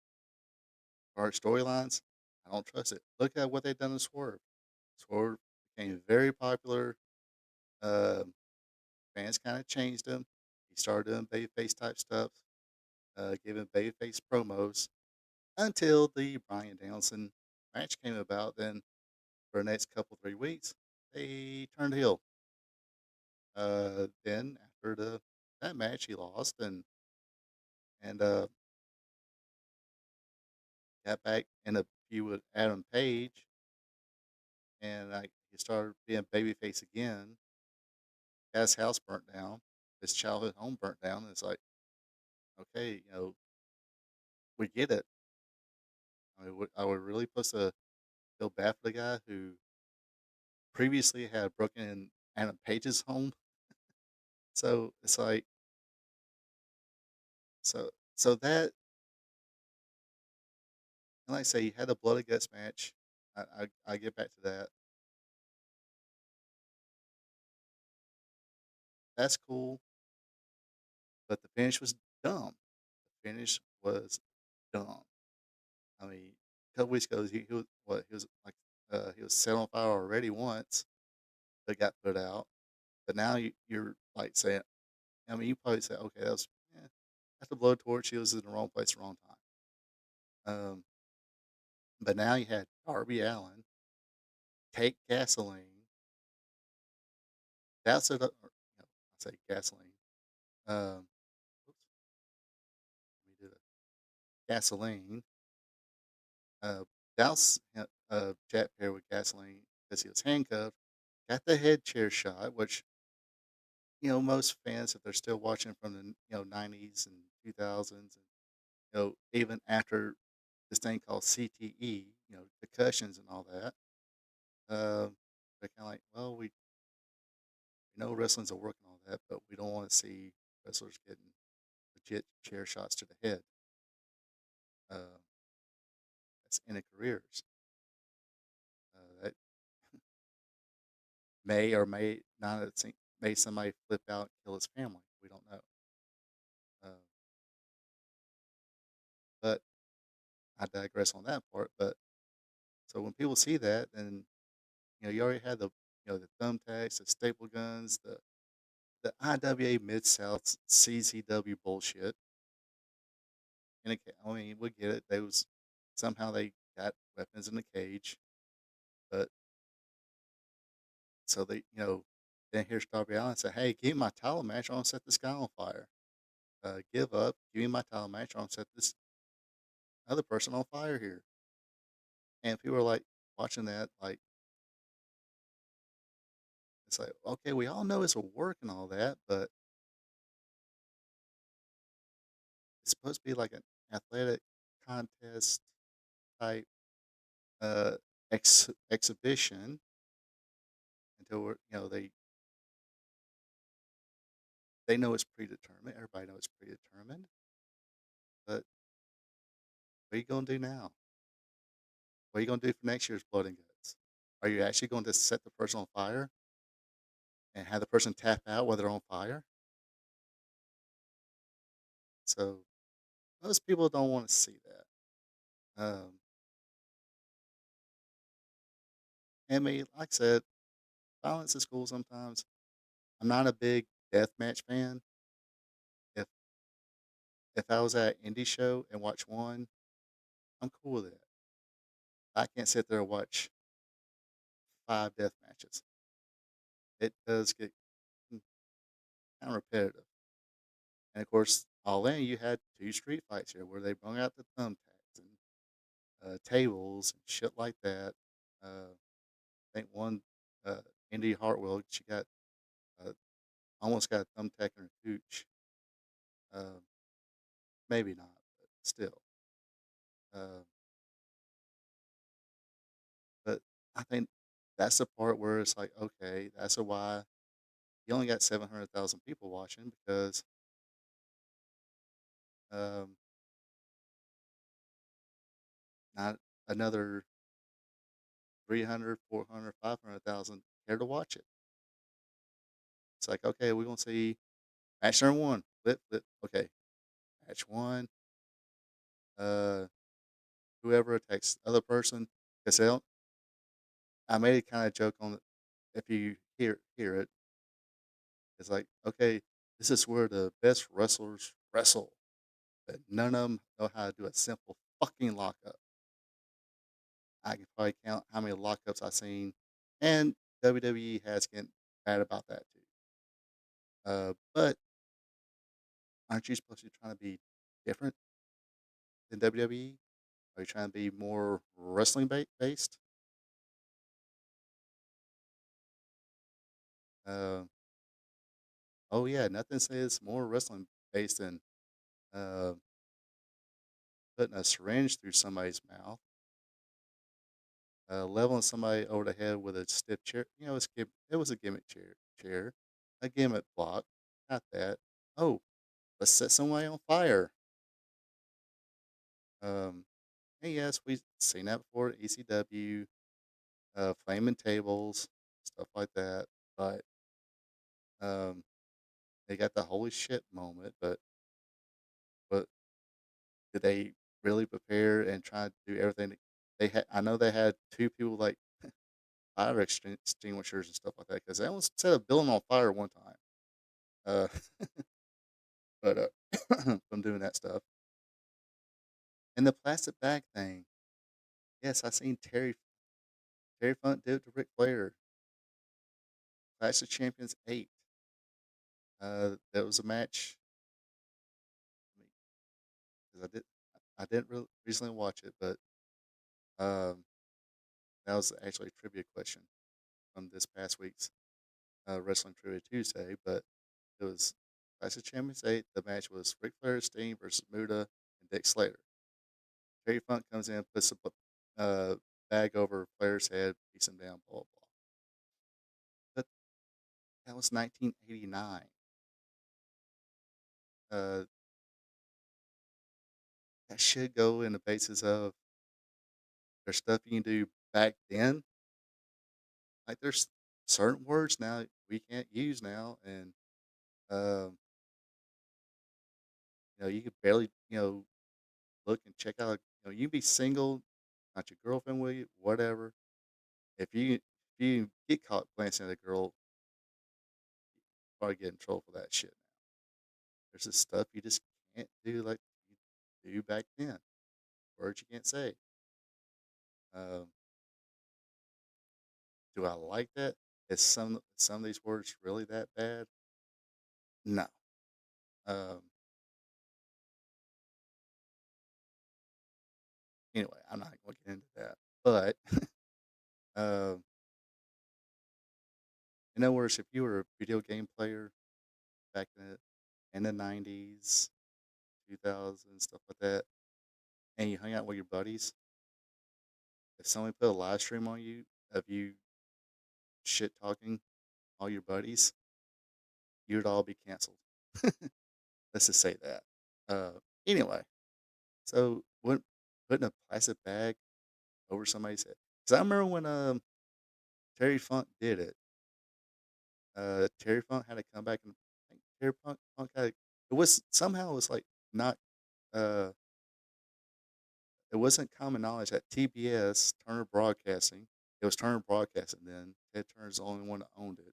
our storylines, I don't trust it. Look at what they've done to Swerve. Swerve became very popular. Uh, Fans kind of changed him. He started doing babyface type stuff, giving babyface promos until the Brian Danielson match came about. Then for the next couple 3 weeks, they turned heel. Then after that match, he lost and got back in a feud with Adam Page, and he started being babyface again. Got his house burnt down, his childhood home burnt down. And it's like, okay, we get it. I mean, are we really supposed to feel bad for the guy who previously had broken in Adam Page's home? So it's like, so that, and like I say, you had a blood and guts match. I get back to that. That's cool, but the finish was dumb. The finish was dumb. I mean, a couple weeks ago, he was what he was like. He was set on fire already once, but got put out. But now you're like saying, I mean, you probably say, okay, that's the blowtorch. He was in the wrong place, at the wrong time. But now you had Darby Allen take gasoline. That's it. I say gasoline. Um, oops, let me do that. Gasoline. Douse Jack Perry with gasoline because he was handcuffed. Got the head chair shot, which most fans, if they're still watching from the 90s and 2000s, and even after this thing called CTE, concussions and all that, they're kind of like, well, we know wrestling's a work and all that, but we don't want to see wrestlers getting legit chair shots to the head. Uh, that's in their careers. That may or may not have made somebody flip out and kill his family. We don't know. Uh, but I digress on that part. But so when people see that, then you already had the thumbtacks, the staple guns, the IWA Mid South CZW bullshit. I mean, we get it. They was somehow they got weapons in the cage, but so then here's Darby Allin say, "Hey, give me my title match. I want to set this guy on fire. Give up. Give me my title match. I want to set this other person on fire here." And people are like watching that, like it's like, okay, we all know it's a work and all that, but it's supposed to be like an athletic contest type uh, exhibition until they know it's predetermined. Everybody knows it's predetermined. But what are you gonna do now? What are you gonna do for next year's Blood and Guts? Are you actually going to set the person on fire and have the person tap out while they're on fire? So most people don't want to see that. I mean, like I said, violence is cool sometimes. I'm not a big deathmatch fan. If if I was at an indie show and watch one, I'm cool with it. I can't sit there and watch 5 death matches. It does get kind of repetitive. And of course, all in, you had 2 street fights here where they brought out the thumbtacks and tables and shit like that. I think one uh, Indy Hartwell, she got uh, almost got a thumbtack in her cooch. Uh, Maybe not, but still. Uh, but I think that's the part where it's like, okay, that's a why you only got 700,000 people watching because um, not another 300, 400, 500,000 care to watch it. It's like, okay, we're going to see match number one. Flip, flip. Okay, match one. Uh, Whoever attacks the other person. Because I made a kind of joke on it. If you hear it, it's like, okay, this is where the best wrestlers wrestle, but none of them know how to do a simple fucking lockup. I can probably count how many lockups I've seen, and WWE has getting bad about that too. But aren't you supposed to be trying to be different than WWE? Are you trying to be more wrestling based? Uh, oh yeah, nothing says more wrestling based than uh, putting a syringe through somebody's mouth, leveling somebody over the head with a stiff chair. You know, it was a gimmick chair, a gimmick block. Not that. Oh, let's set somebody on fire. Um, and yes, we've seen that before at ECW, flaming tables, stuff like that. But um, they got the holy shit moment. But did they really prepare and try to do everything? They had. I know they had 2 people like fire extinguishers and stuff like that because they almost set a building on fire one time. Uh, but from doing that stuff and the plastic bag thing, yes, I seen Terry Funk do it to Ric Flair. Clash of Champions 8. That was a match. Because I didn't really recently watch it, but um, that was actually a trivia question from this past week's Wrestling Trivia Tuesday. But it was Clash of Champions 8. The match was Ric Flair, Sting versus Muda and Dick Slater. Terry Funk comes in, puts a bag over Flair's head, beats him down, blah, blah, blah. But that was 1989. Uh, that should go in the basis of there's stuff you can do back then. Like there's certain words now we can't use now, and um, you could barely look and check out. You can be single, not your girlfriend with you, whatever. If you get caught glancing at a girl, you probably get in trouble for that shit. There's this stuff you just can't do like you do back then. Words you can't say. Um, do I like that? Is some of these words really that bad? No. Um, anyway, I'm not going to get into that. But um, in other words, if you were a video game player back in the 90s, 2000s, stuff like that, and you hung out with your buddies, if somebody put a live stream on you of you shit talking all your buddies, you'd all be canceled. Let's just say that. Anyway, so when putting a plastic bag over somebody's head, because I remember when Terry Funk did it. Terry Funk had to come back and I think Terry Funk had it was somehow it was like not uh, it wasn't common knowledge that TBS, Turner Broadcasting, it was Turner Broadcasting then. Ted Turner's the only one that owned it.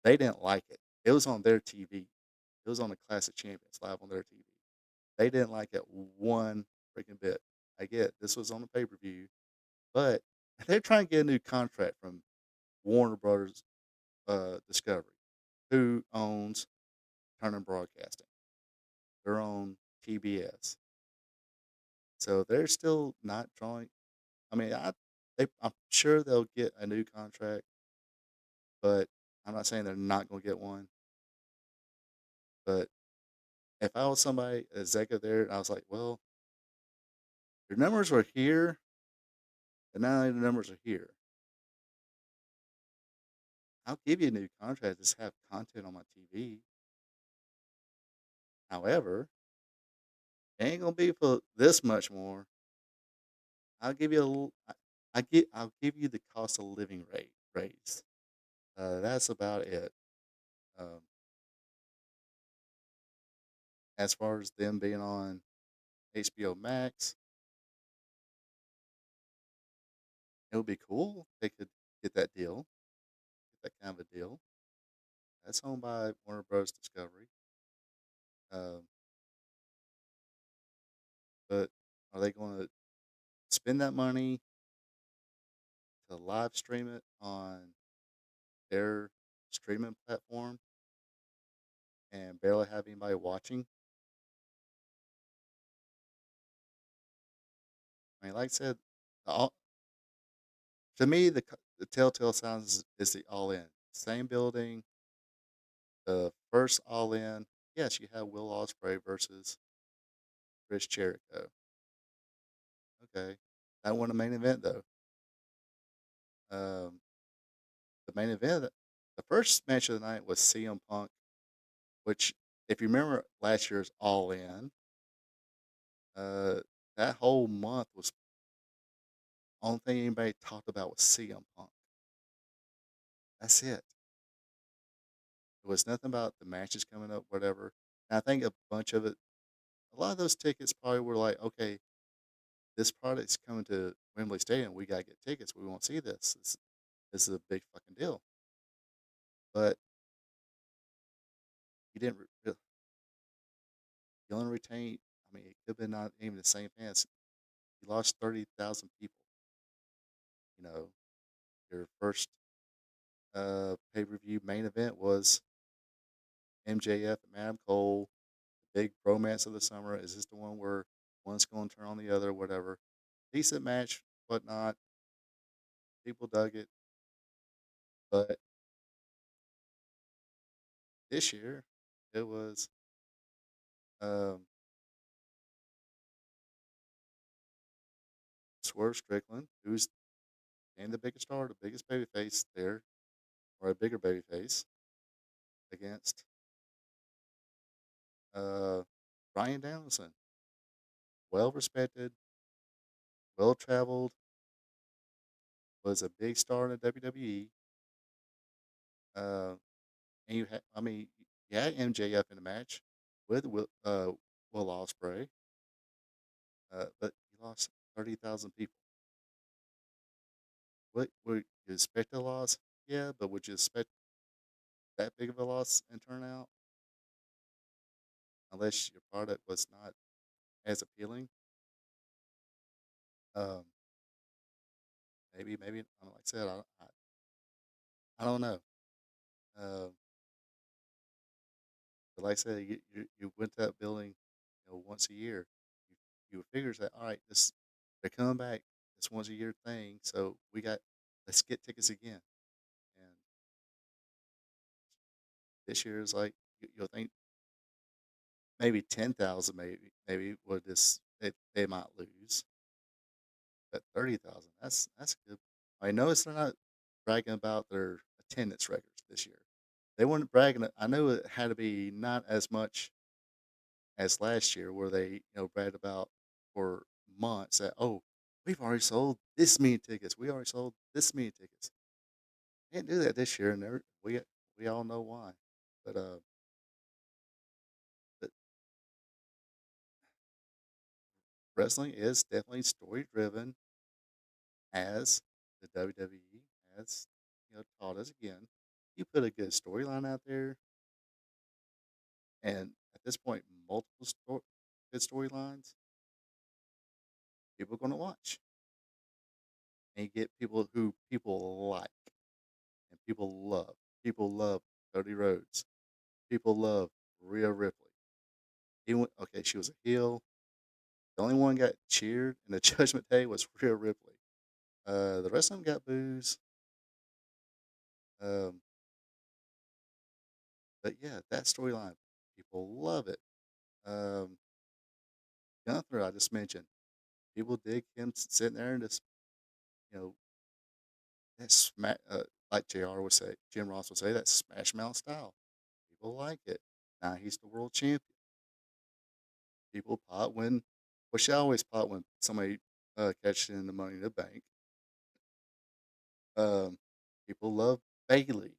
They didn't like it. It was on their TV. It was on the Classic Champions live on their TV. They didn't like it one freaking bit. I get this was on the pay per view, but they're trying to get a new contract from Warner Brothers Discovery, who owns Turner Broadcasting. They're on TBS, so they're still not drawing. I mean, I'm sure they'll get a new contract, but I'm not saying they're not going to get one. But if I was somebody, a executive there, and I was like, well, your numbers were here, and now the numbers are here. I'll give you a new contract. Just have content on my TV. However, it ain't gonna be for this much more. I'll give you a little. I'll give you the cost of living rate raise. That's about it. Um, as far as them being on HBO Max, it would be cool. If they could get that deal, get that kind of a deal. That's owned by Warner Bros. Discovery. Um, but are they going to spend that money to live stream it on their streaming platform and barely have anybody watching? I mean, like I said, all, to me, the telltale signs is the All In. Same building, the first All In. Yes, you have Will Ospreay versus Chris Jericho. Okay, that won the main event though. Um, the main event, the first match of the night was CM Punk, which, if you remember last year's All In, uh, that whole month was only thing anybody talked about was CM Punk. That's it. It was nothing about the matches coming up, whatever. And I think a bunch of it, a lot of those tickets probably were like, okay, this product's coming to Wembley Stadium. We gotta get tickets. We won't see this. This is a big fucking deal. But you didn't. You only retained. I mean, it could have been not even the same fans. You lost 30,000 people. You know, your first pay per view main event was MJF and Madam Cole. The big romance of the summer. Is this the one where one's going to turn on the other? Whatever. Decent match, whatnot. People dug it. But this year, it was um, Swerve Strickland, who's and the biggest star, the biggest babyface there, or a bigger babyface, against uh, Brian Danielson, well respected, well traveled, was a big star in the WWE. Uh, and I mean, you had MJF in the match with Will Ospreay, but you lost 30,000 people. What would you expect a loss? Yeah, but would you expect that big of a loss in turnout unless your product was not as appealing? Um, maybe. Like I said, I don't know. Um, but like I said, you went to that building, once a year. You figures that all right, this they're coming back this once a year thing, so let's get tickets again. And this year is like you'll think maybe 10,000, maybe would they might lose, but 30,000, that's good. I notice they're not bragging about their attendance records this year. They weren't bragging. I know it had to be not as much as last year, where they bragged about for months that, oh, we've already sold this many tickets. We already sold this many tickets. Can't do that this year, and we all know why. But wrestling is definitely story driven, as the WWE has taught us again. You put a good storyline out there, and at this point, multiple good storylines, people are going to watch, and you get people who people like and people love. People love Cody Rhodes. People love Rhea Ripley. Okay, she was a heel. The only one got cheered in the Judgment Day was Rhea Ripley. The rest of them got boos. Um, but yeah, that storyline, people love it. Um, Gunther, I just mentioned, people dig him sitting there and just you know that smack, like Jr. would say, Jim Ross would say, that smash mouth style. People like it. Now he's the world champion. People pop when, well, she always pop when somebody catches in the Money in the Bank. Um, People love Bailey.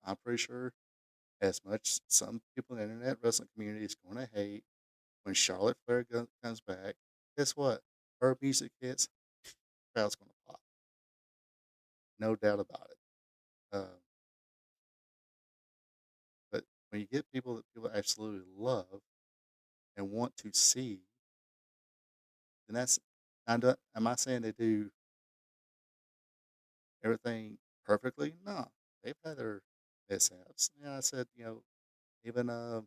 I'm pretty sure as much some people in the internet wrestling community is going to hate when Charlotte Flair comes back. Guess what? Her music hits, crowd's going to pop. No doubt about it. But when you get people that people absolutely love and want to see, then that's. Am I saying they do everything perfectly? No, they've had their mishaps. Yeah, I said even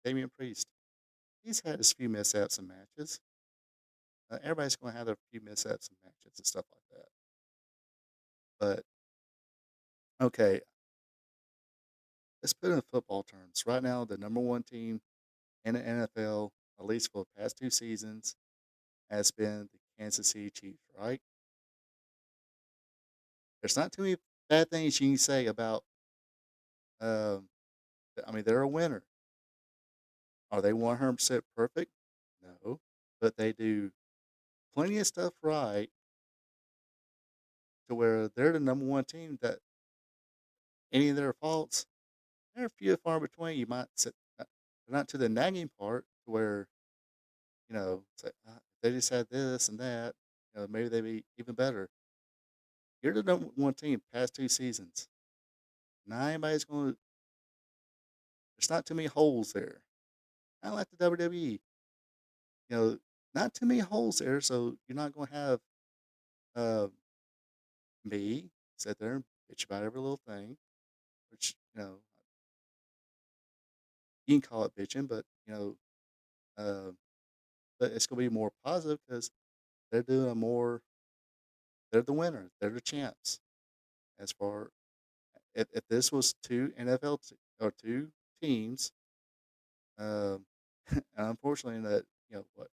Damian Priest, he's had his few mishaps in matches. Everybody's going to have their few mishaps in matches and stuff like that. But okay, let's put it in football terms. Right now, the number one team in the NFL, at least for the past 2 seasons, has been the Kansas City Chiefs. Right? There's not too many bad things you can say about. Um, I mean, they're a winner. Are they 100% perfect? No, but they do plenty of stuff right to where they're the number one team. That any of their faults, they're few and far between. You might say, not to the nagging part to where say, if they just had this and that, maybe they'd be even better. You're the number one team past 2 seasons. Not anybody's going to. There's not too many holes there. Not like the WWE. You know, not too many holes there, so you're not going to have uh, me sit there and bitch about every little thing, which you can call it bitching, but uh, but it's going to be more positive because they're doing a more. They're the winner. They're the champs. As far if this was two NFL or two teams, um, and unfortunately in that what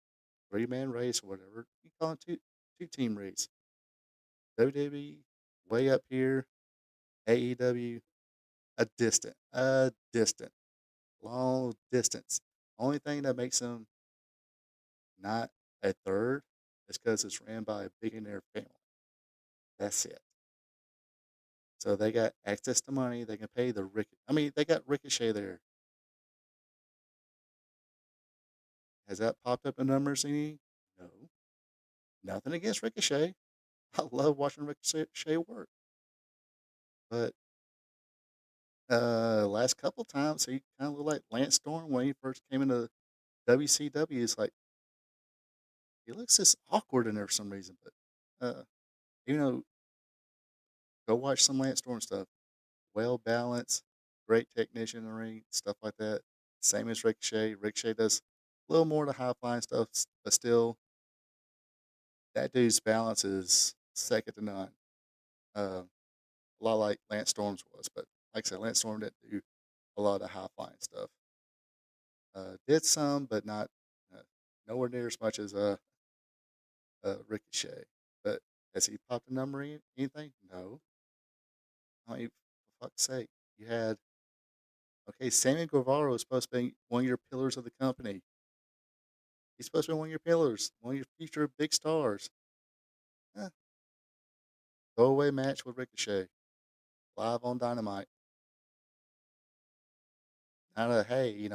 3-man race or whatever you call it, two team race. WWE way up here, AEW a distant, long distance. Only thing that makes them not a third is because it's ran by a billionaire family. That's it. So they got access to money. They can pay the Rick. I mean, they got Ricochet there. Has that popped up in numbers any? No. Nothing against Ricochet. I love watching Ricochet work. But last couple times he kind of looked like Lance Storm when he first came into WCW. It's like he looks just awkward in there for some reason. But you know, go watch some Lance Storm stuff. Well balanced, great technician in the ring, stuff like that. Same as Ricochet. Ricochet does a little more of the high flying stuff, but still, that dude's balance is second to none. Uh, a lot like Lance Storm's was, but like I said, Lance Storm didn't do a lot of the high flying stuff. Did some, but not uh, nowhere near as much as Ricochet. But has he popped a number in anything? No. I mean, for fuck's sake, you had okay. Sammy Guevara was supposed to be one of your pillars of the company. He's supposed to be one of your pillars, one of your future big stars. Eh, Throwaway match with Ricochet live on Dynamite. Not a hey,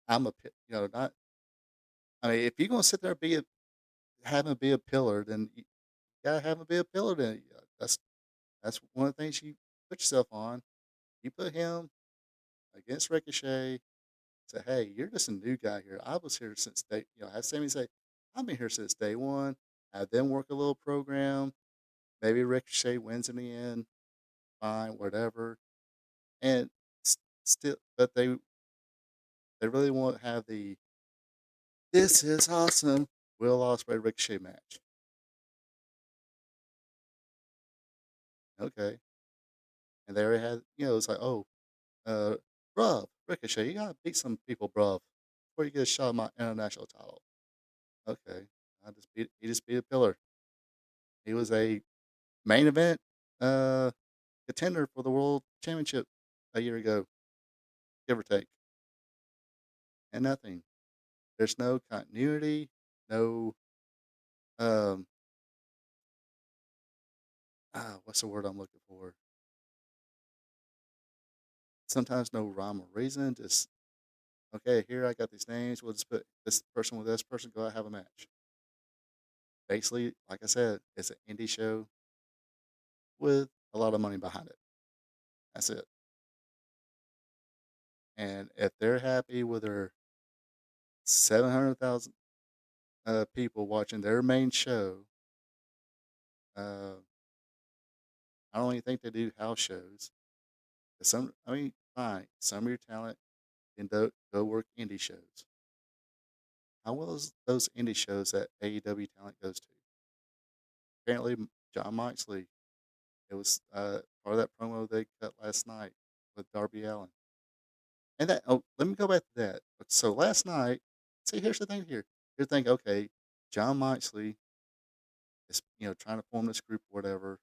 I'm a not I mean, if you're gonna sit there and have him be a pillar, then you gotta have him be a pillar. Then that's one of the things you put yourself on. You put him against Ricochet. Say, hey, you're just a new guy here. I was here since day. Have Sammy say, I've been here since day one. Have them work a little program. Maybe Ricochet wins in the end. Fine, whatever. And still, but they really won't have the this is awesome Will Ospreay Ricochet match. Okay, and they already had it's like uh, bruv Ricochet, you gotta beat some people, bruv, before you get a shot at my international title. Okay, he just beat a pillar. He was a main event uh contender for the world championship a year ago, give or take, and nothing. There's no continuity, no um what's the word I'm looking for? Sometimes no rhyme or reason. Just okay, here I got these names. We'll just put this person with this person. Go out have a match. Basically, like I said, it's an indie show with a lot of money behind it. That's it. And if they're happy with their 700,000 people watching their main show, uh, I don't even think they do house shows. I mean, fine. Some of your talent can go work indie shows. How well is those indie shows that AEW talent goes to? Apparently, John Moxley. It was part of that promo they cut last night with Darby Allen. And let me go back to that. So last night, see, here's the thing here. You're thinking, okay, John Moxley is, trying to form this group or whatever,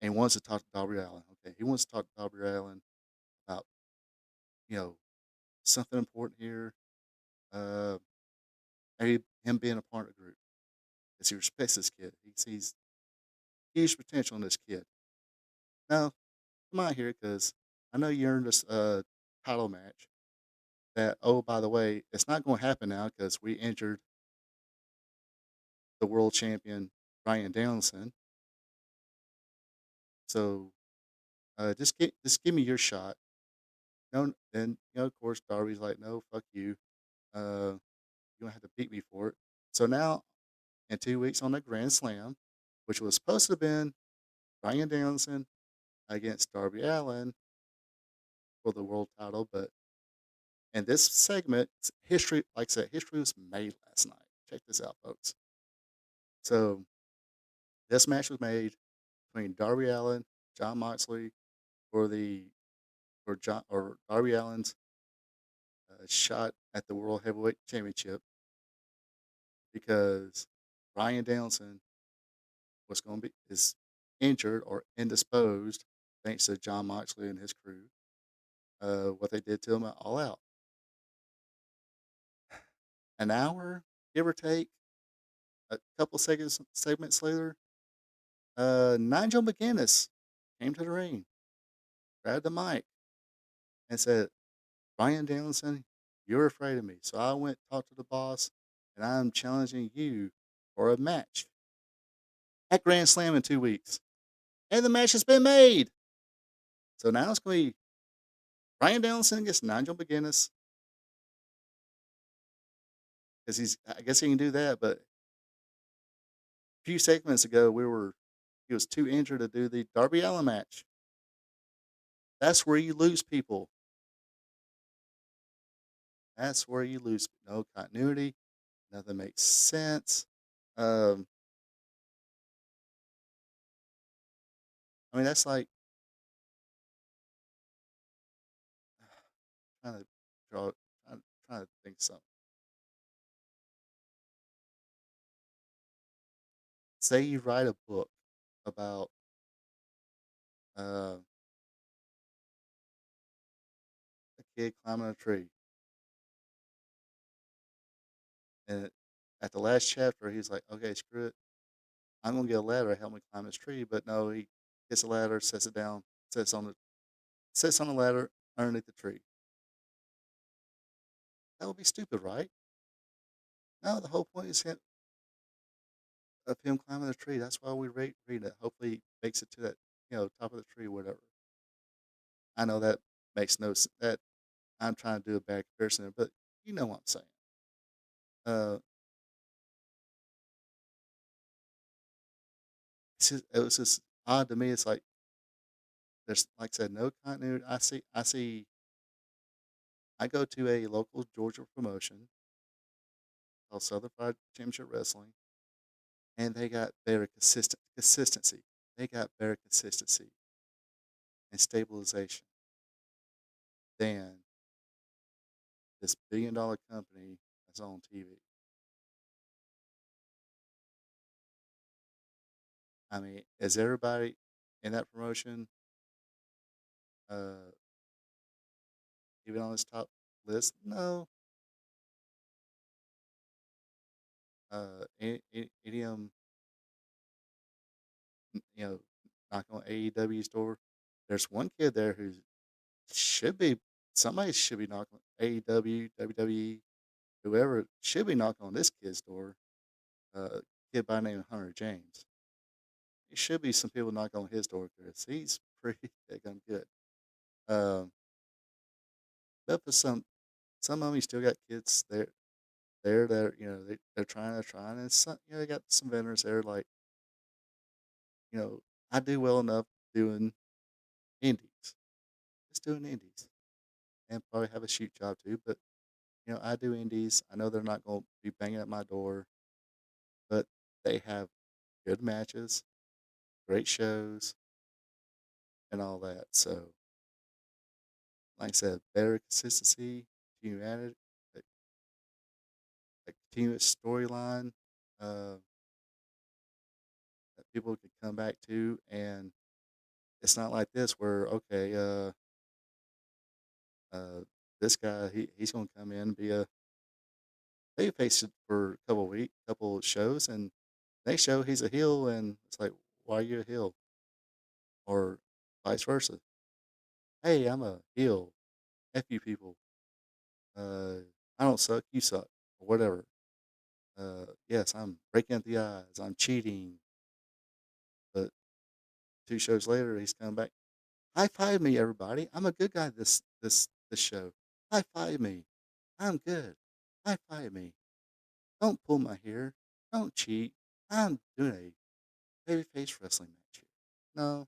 and he wants to talk to Darby Allen. Okay, he wants to talk to Darby Allen about, you know, something important here. Uh, maybe him being a part of the group because he respects this kid. He sees huge potential in this kid. Now, come out here because I know you earned this title match. That by the way, it's not going to happen now because we injured the world champion Brian Danielson. So just give me your shot. No, then of course Darby's like, no, fuck you. You don't have to beat me for it. So now in 2 weeks on the Grand Slam, which was supposed to have been Brian Danielson against Darby Allen for the world title, but in this segment, history, like I said, history was made last night. Check this out, folks. So this match was made between Darby Allen, John Moxley for the for John or Darby Allen's shot at the World Heavyweight Championship because Brian Danielson was going to be is injured or indisposed thanks to John Moxley and his crew. What they did to him all out. An hour, give or take, a couple seconds segments later, Nigel McGuinness came to the ring, grabbed the mic, and said, Brian Danielson, you're afraid of me. So I went and talked to the boss, and I'm challenging you for a match at Grand Slam in 2 weeks. And the match has been made. So now it's going to be Brian Danielson against Nigel McGuinness. Because I guess he can do that. But a few segments ago, he was too injured to do the Darby Allin match. That's where you lose people. That's where you lose. No continuity. Nothing makes sense. Um, I mean, that's like trying to draw, trying to think of something. Say you write a book about uh, a kid climbing a tree, and at the last chapter, he's like, "Okay, screw it. I'm gonna get a ladder to help me climb this tree." But no, he gets a ladder, sets it down, sits on the ladder underneath the tree. That would be stupid, right? No, the whole point is him climbing the tree. That's why we read it. Hopefully, he makes it to that top of the tree, or whatever. I know that makes no sense. That I'm trying to do a bad comparison, but you know what I'm saying. Uh, it was just odd to me. It's like there's, like I said, no continuity. I go to a local Georgia promotion called Southern Fried Championship Wrestling, and they got better consistency. They got better consistency and stabilization than this billion-dollar company that's on TV. I mean, is everybody in that promotion uh, even on this top list? No. Any of them, you know, knocking on AEW's door. There's one kid there who should be somebody should be knocking AEW, WWE, whoever should be knocking on this kid's door. Kid by the name of Hunter James. It should be some people knocking on his door because he's pretty damn good. Um, but for some of them, you still got kids there that they're trying, and some they got some vendors there like you know I do well enough doing indies, just doing indies, and probably have a shoot job too. But I do indies. I know they're not going to be banging at my door, but they have good matches, great shows, and all that. So, like I said, better consistency, continuity, a continuous storyline uh, that people can come back to, and it's not like this where okay, this guy he's going to come in and be a babyface for a couple of shows, and next show he's a heel, and it's like, why are you a heel? Or vice versa. Hey, I'm a heel. F you people. Uh, I don't suck. You suck. Or whatever. Yes, I'm breaking up the odds. I'm cheating. But 2 shows later, he's coming back. High five me, everybody. I'm a good guy. This show. High five me. I'm good. High five me. Don't pull my hair. Don't cheat. I'm doing a babyface wrestling match here. No,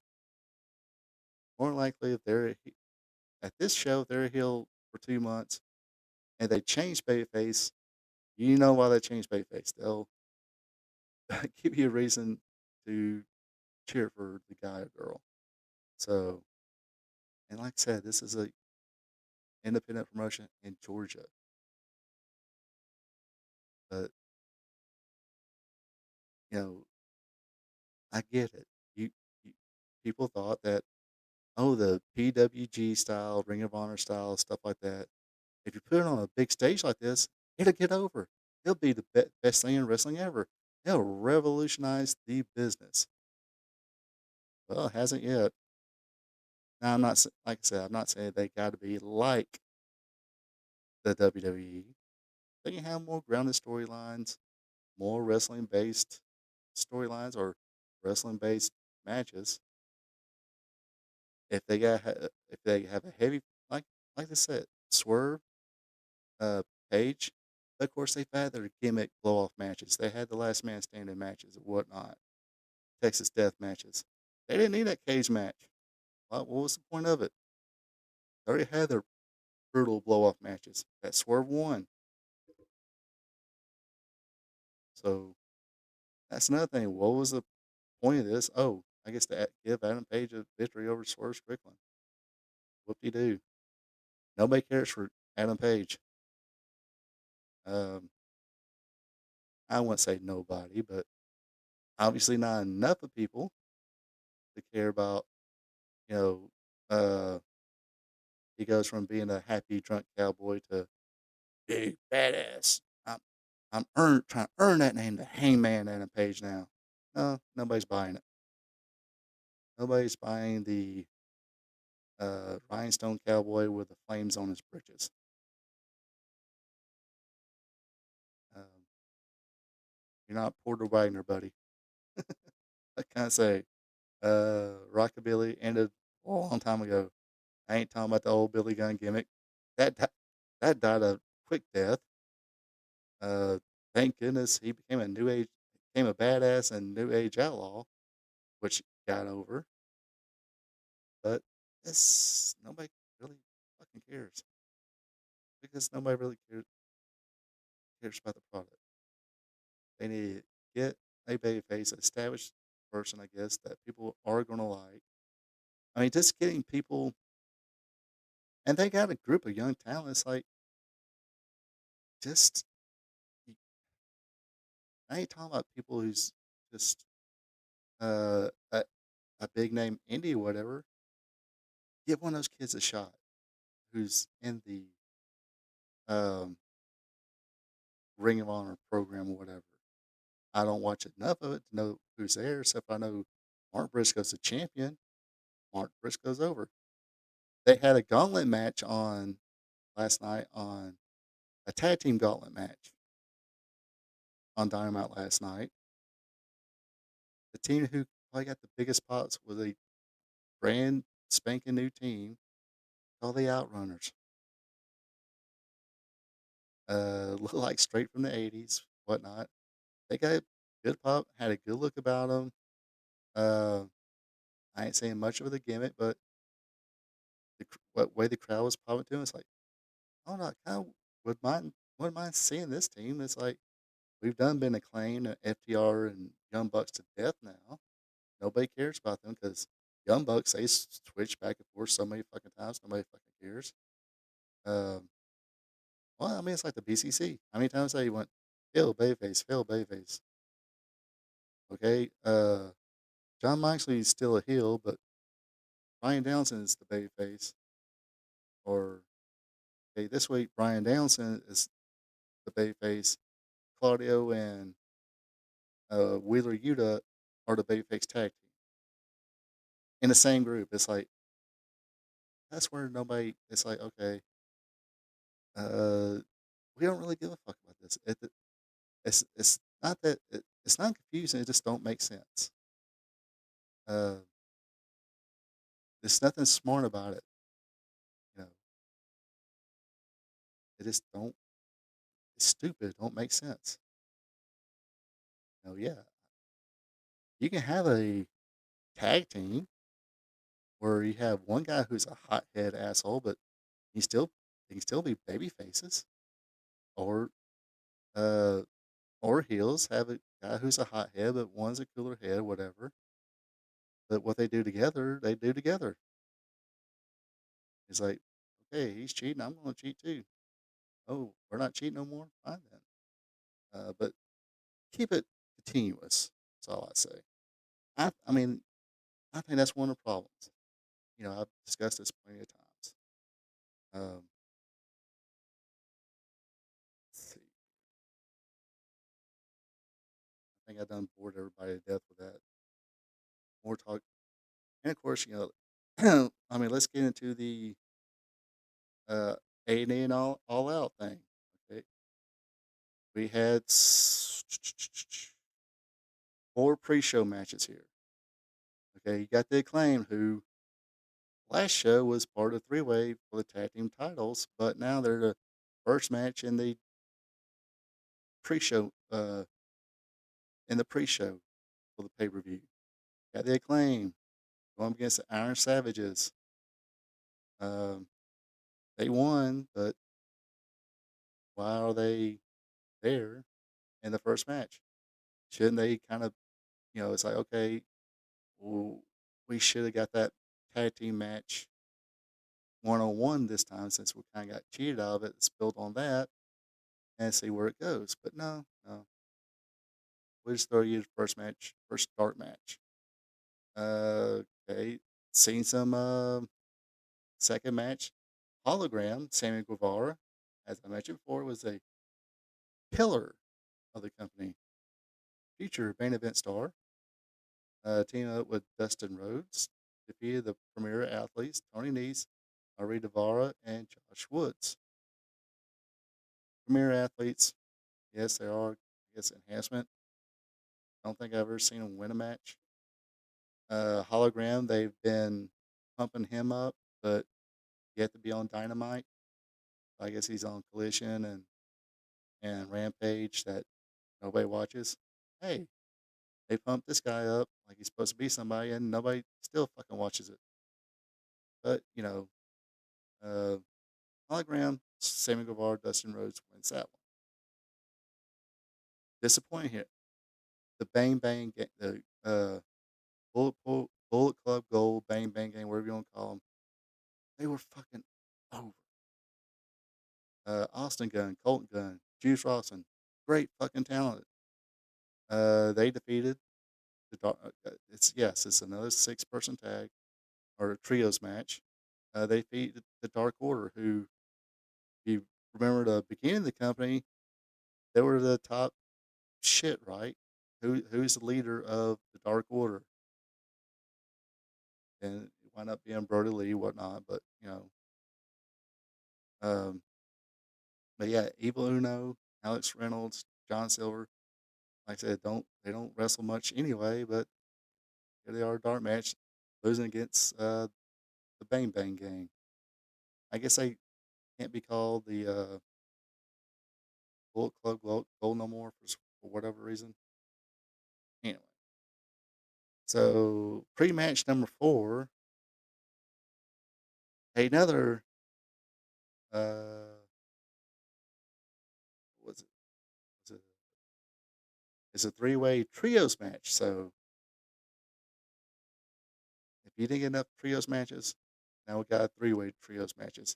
more likely if at this show, they're a heel for 2 months and they change babyface. You know why they change babyface? They'll give you a reason to cheer for the guy or girl. So, and like I said, this is a independent promotion in Georgia, but you know, I get it. You people thought that the PWG style, Ring of Honor style, stuff like that. If you put it on a big stage like this, it'll get over. It'll be the best thing in wrestling ever. It'll revolutionize the business. Well, it hasn't yet. Now, like I said, I'm not saying they got to be like the WWE. They can have more grounded storylines, more wrestling based storylines, or wrestling based matches. If they have a heavy like I said, Swerve, uh, Page. Of course, they've had their gimmick blow off matches. They had the last man standing matches and whatnot, Texas Death matches. They didn't need that cage match. What was the point of it? They already had their brutal blow off matches. That Swerve won. So that's another thing. What was the point of this? Oh, I guess to give Adam Page a victory over Swerve Strickland. Whoop de doo. Nobody cares for Adam Page. Um, I wouldn't say nobody, but obviously not enough of people to care about, you know, he goes from being a happy drunk cowboy to big badass. Trying to earn that name, the Hangman Adam Page now. No, nobody's buying it. Nobody's buying the rhinestone cowboy with the flames on his britches. Um, You're not Porter Wagner, buddy. I can't say. Rockabilly ended a long time ago. I ain't talking about the old Billy Gunn gimmick. That di- that died a quick death. Uh, thank goodness he became a new age, became a badass and new age outlaw, which got over. But this nobody really fucking cares because nobody really cares about the product. They need to get a babyface, established person, I guess, that people are gonna like. I mean, just getting people, and they got a group of young talents. Like, just I ain't talking about people who's just uh, a, a big name indie or whatever. Give one of those kids a shot who's in the um, Ring of Honor program or whatever. I don't watch enough of it to know who's there, except I know Mark Briscoe's the champion. Mark Briscoe's over. They had a gauntlet match on last night on a tag team gauntlet match on Dynamite last night. The team who probably got the biggest pots was a brand spanking new team called the Outrunners. Look like straight from the '80s, whatnot. They got good pop, had a good look about them. Uh, I ain't saying much of the gimmick, but what way the crowd was popping to them, it's like, oh no, I kind of wouldn't mind seeing this team. It's like we've done been acclaimed FTR and Young Bucks to death now. Nobody cares about them because Young Bucks they switch back and forth so many fucking times. Nobody fucking cares. Um, well, I mean, it's like the BCC. How many times they went, Phil Bayface, Phil Bayface. Okay. John Moxley's still a heel, but Brian Downson is the babyface. Or, okay, this week, Brian Downson is the babyface. Claudio and Wheeler Yuta are the babyface tag team in the same group. It's like, that's where nobody, it's like, okay, uh, we don't really give a fuck about this. It's not that, it's not confusing, it just don't make sense. Uh, there's nothing smart about it. You know, it just don't. It's stupid. It don't make sense. Yeah, you can have a tag team where you have one guy who's a hothead asshole, but he still he can still be baby faces, or uh, or heels. Have a guy who's a hothead, but one's a cooler head, whatever. But what they do together, they do together. It's like, okay, he's cheating. I'm going to cheat too. Oh, we're not cheating no more. Fine then. But keep it continuous. That's all I say. I mean, I think that's one of the problems. I've discussed this plenty of times. Um, let's see. I think I done bored everybody to death with that. More talk, and of course, I mean, let's get into the uh, A&E and all out thing. Okay, we had four pre-show matches here. Okay, you got the Acclaim, who last show was part of three-way for the tag team titles, but now they're the first match pre-show uh, in the pre-show for the pay-per-view. Got the Acclaim going up against the Iron Savages. Um, they won, but why are they there in the first match? Shouldn't they kind of, it's like, okay, well, we should have got that tag team match 1-on-1 this time since we kind of got cheated out of it. Let's build on that and see where it goes. But no, no. We just throw you the first match, first start match. Okay. Seen some second match. Hologram, Sammy Guevara, as I mentioned before, was a pillar of the company. Future main event star. Team up with Dustin Rhodes, defeated the premier athletes Tony Nese, Ari Devara, and Josh Woods. Premier athletes, yes, they are, I guess, enhancement. Don't think I've ever seen him win a match. Hologram, they've been pumping him up, but yet to be on Dynamite. I guess he's on Collision and Rampage that nobody watches. Hey, they pumped this guy up like he's supposed to be somebody, and nobody still fucking watches it. But uh, Hologram, Sammy Guevara, Dustin Rhodes wins that one. Disappointing here. The Bang Bang, the Bullet Club Gold, Bang Bang Gang, whatever you want to call them, they were fucking over. Austin Gunn, Colton Gunn, Juice Rawson, great fucking talent. They defeated the it's another 6-person tag or a trios match. They defeated the Dark Order, who you remember the beginning of the company, they were the top shit, right? Who's the leader of the Dark Order? And it wound up being Brody Lee, whatnot. Um, but yeah, Evil Uno, Alex Reynolds, John Silver. Like I said, they don't wrestle much anyway, but here they are, dark match, losing against the Bang Bang Gang. I guess they can't be called the Bullet Club Gold no more for whatever reason. Anyway, so pre-match number 4, another was it was it it's a 3-way trios match. So if you didn't get enough trios matches, now we got 3-way trios matches.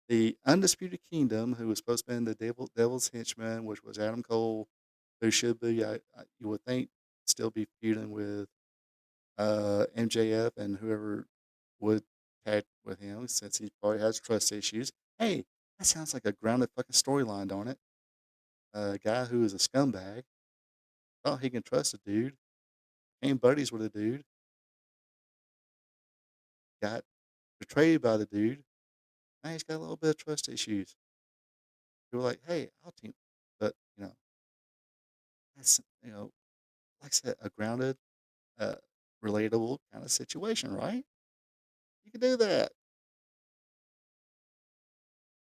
The Undisputed Kingdom, who was supposed to be in the Devil's Henchman, which was Adam Cole, who should be, you would think, still be feuding with MJF and whoever would tag with him since he probably has trust issues. Hey, that sounds like a grounded fucking storyline, don't it? A guy who is a scumbag thought he can trust a dude, ain't buddies with a dude, got betrayed by the dude. Now he's got a little bit of trust issues. People were like, hey, I'll team. But, that's, like I said, a grounded, uh, relatable kind of situation, right? You can do that.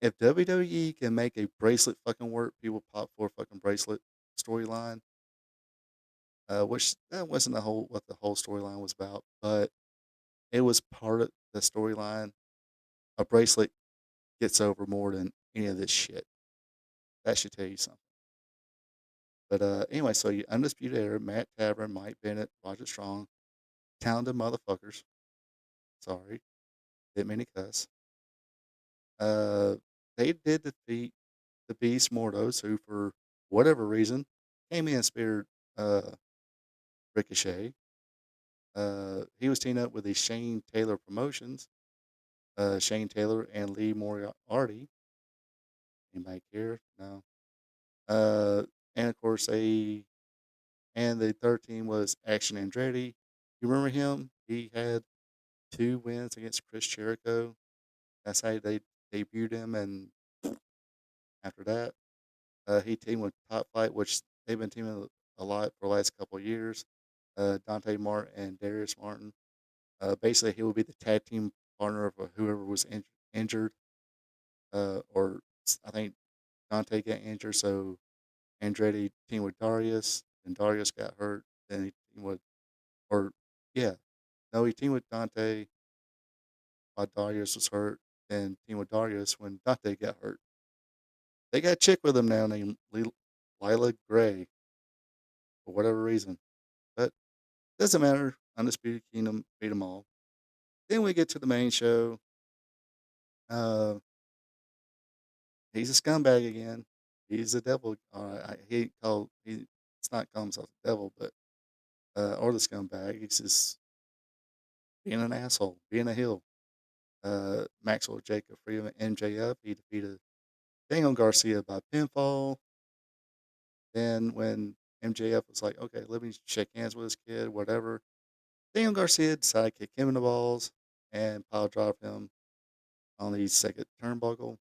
If WWE can make a bracelet fucking work, people pop for a fucking bracelet storyline, which that wasn't what the whole storyline was about, but it was part of the storyline. A bracelet gets over more than any of this shit. That should tell you something. But anyway, so you Undisputed Era, Matt Tavern, Mike Bennett, Roger Strong, talented motherfuckers. Sorry, didn't mean to cuss. Uh, they did defeat the Beast Mordos, who for whatever reason came in and speared uh, Ricochet. He was teaming up with the Shane Taylor Promotions, Shane Taylor and Lee Moriarty. Anybody care? No. Uh, and of course and the third team was Action Andretti. You remember him? He had 2 wins against Chris Jericho. That's how they debuted him, and after that, he teamed with Top Flight, which they've been teaming a lot for the last couple of years. Dante Martin and Darius Martin. Basically, he would be the tag team partner of whoever was injured. Or I think Dante got injured, so Andretti teamed with Darius, and Darius got hurt. Then he teamed with, or yeah, no, he teamed with Dante while Darius was hurt. Then teamed with Darius when Dante got hurt. They got a chick with him now named Lila Gray for whatever reason, but doesn't matter. Undisputed Kingdom beat them all. Then we get to the main show. Uh, he's a scumbag again. He's a devil. It's not calling himself the devil, but or the scumbag. He's just being an asshole, being a heel. Maxwell Jacob Freeman, MJF. He defeated Daniel Garcia by pinfall. Then when MJF was like, okay, let me shake hands with this kid, whatever. Daniel Garcia decided to kick him in the balls and pile drive him on the second turnbuckle.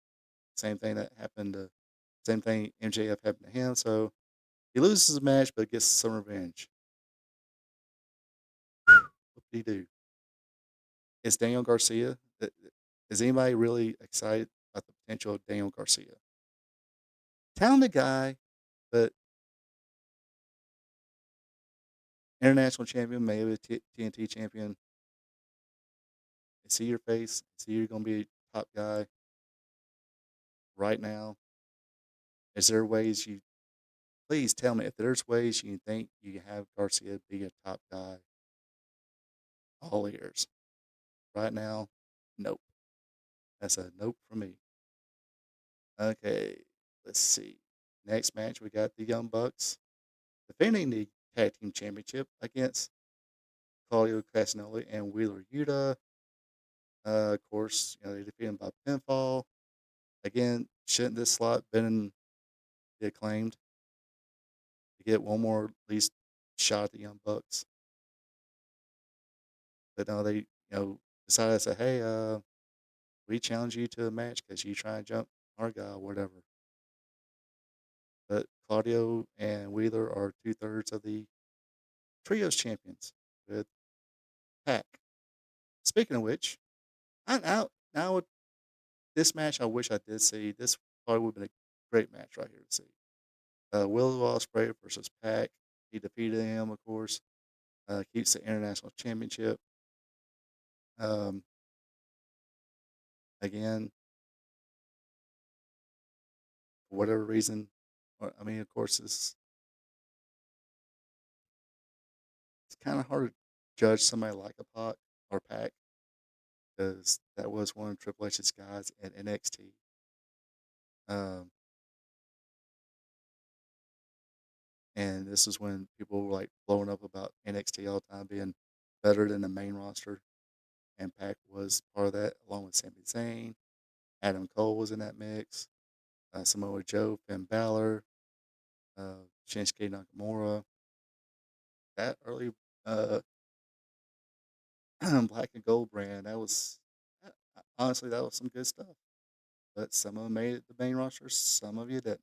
Same thing MJF happened to him. So he loses the match, but gets some revenge. did he do? Is Daniel Garcia? Is anybody really excited about the potential of Daniel Garcia? Talented guy, but international champion, maybe a TNT champion. Is he your face? Is he going to be a top guy right now? Is there ways you please tell me if there's ways you think you can have Garcia be a top guy all ears? Right now, nope. That's a nope from me. Okay, let's see. Next match, we got the Young Bucks defending the Tag Team Championship against Claudio Castagnoli and Wheeler Yuta. Of course, they defeated him by pinfall. Again, shouldn't this slot been the Acclaimed to get one more at least shot at the Young Bucks? But no, they decided to say, hey, we challenge you to a match because you try and jump our guy or whatever. But Claudio and Wheeler are 2/3 of the trios champions with Pac. Speaking of which, now with this match, I wish I did see. This probably would have been a great match right here to see. Will Ospreay versus Pac. He defeated him, of course. Keeps the international championship. Um, Again, for whatever reason, I mean, of course, it's kind of hard to judge somebody like a Pac or Pac because that was one of Triple H's guys at NXT. Um, and this is when people were like blowing up about NXT all the time being better than the main roster. And Pac was part of that, along with Sami Zayn. Adam Cole was in that mix. Samoa Joe, Finn Balor, Shinsuke Nakamura. That early uh, black and gold brand, honestly, that was some good stuff. But some of them made it the main roster, some of you didn't.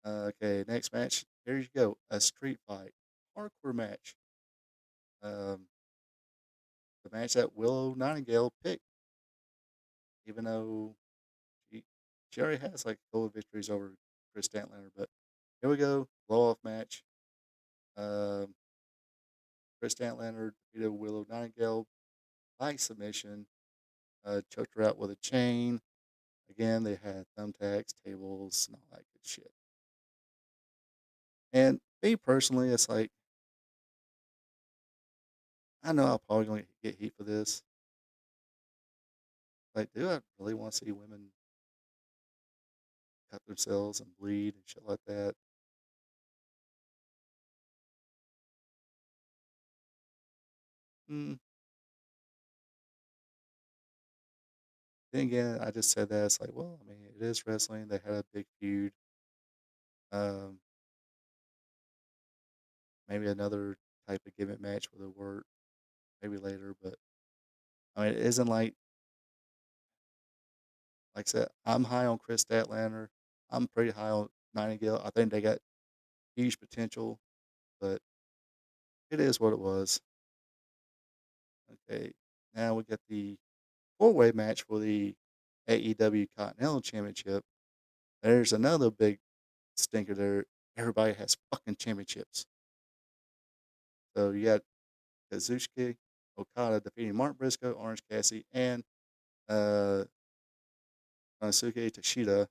Okay, next match. Here you go. A street fight. Hardcore match. Um, the match that Willow Nightingale picked, even though she, she already has like gold victories over Chris Statlander. But here we go. Blow off match. Um, Chris Statlander defeated Willow Nightingale by submission. Choked her out with a chain. Again, they had thumbtacks, tables, and all that good shit. And me personally, it's like, I know I'm probably going to get heat for this. Like, do I really want to see women cut themselves and bleed and shit like that? Mm. Then again, I just said that. It's like, well, I mean, it is wrestling. They had a big feud. Um, Maybe another type of gimmick match would have worked maybe later. But, I mean, it isn't like I said, I'm high on Chris Statlander. I'm pretty high on Nightingale. I think they got huge potential, but it is what it was. Okay, now we got the four-way match for the AEW Continental Championship. There's another big stinker there. Everybody has fucking championships. So you got Kazuchika Okada defeating Mark Briscoe, Orange Cassidy, and uh, Konosuke Takeshita.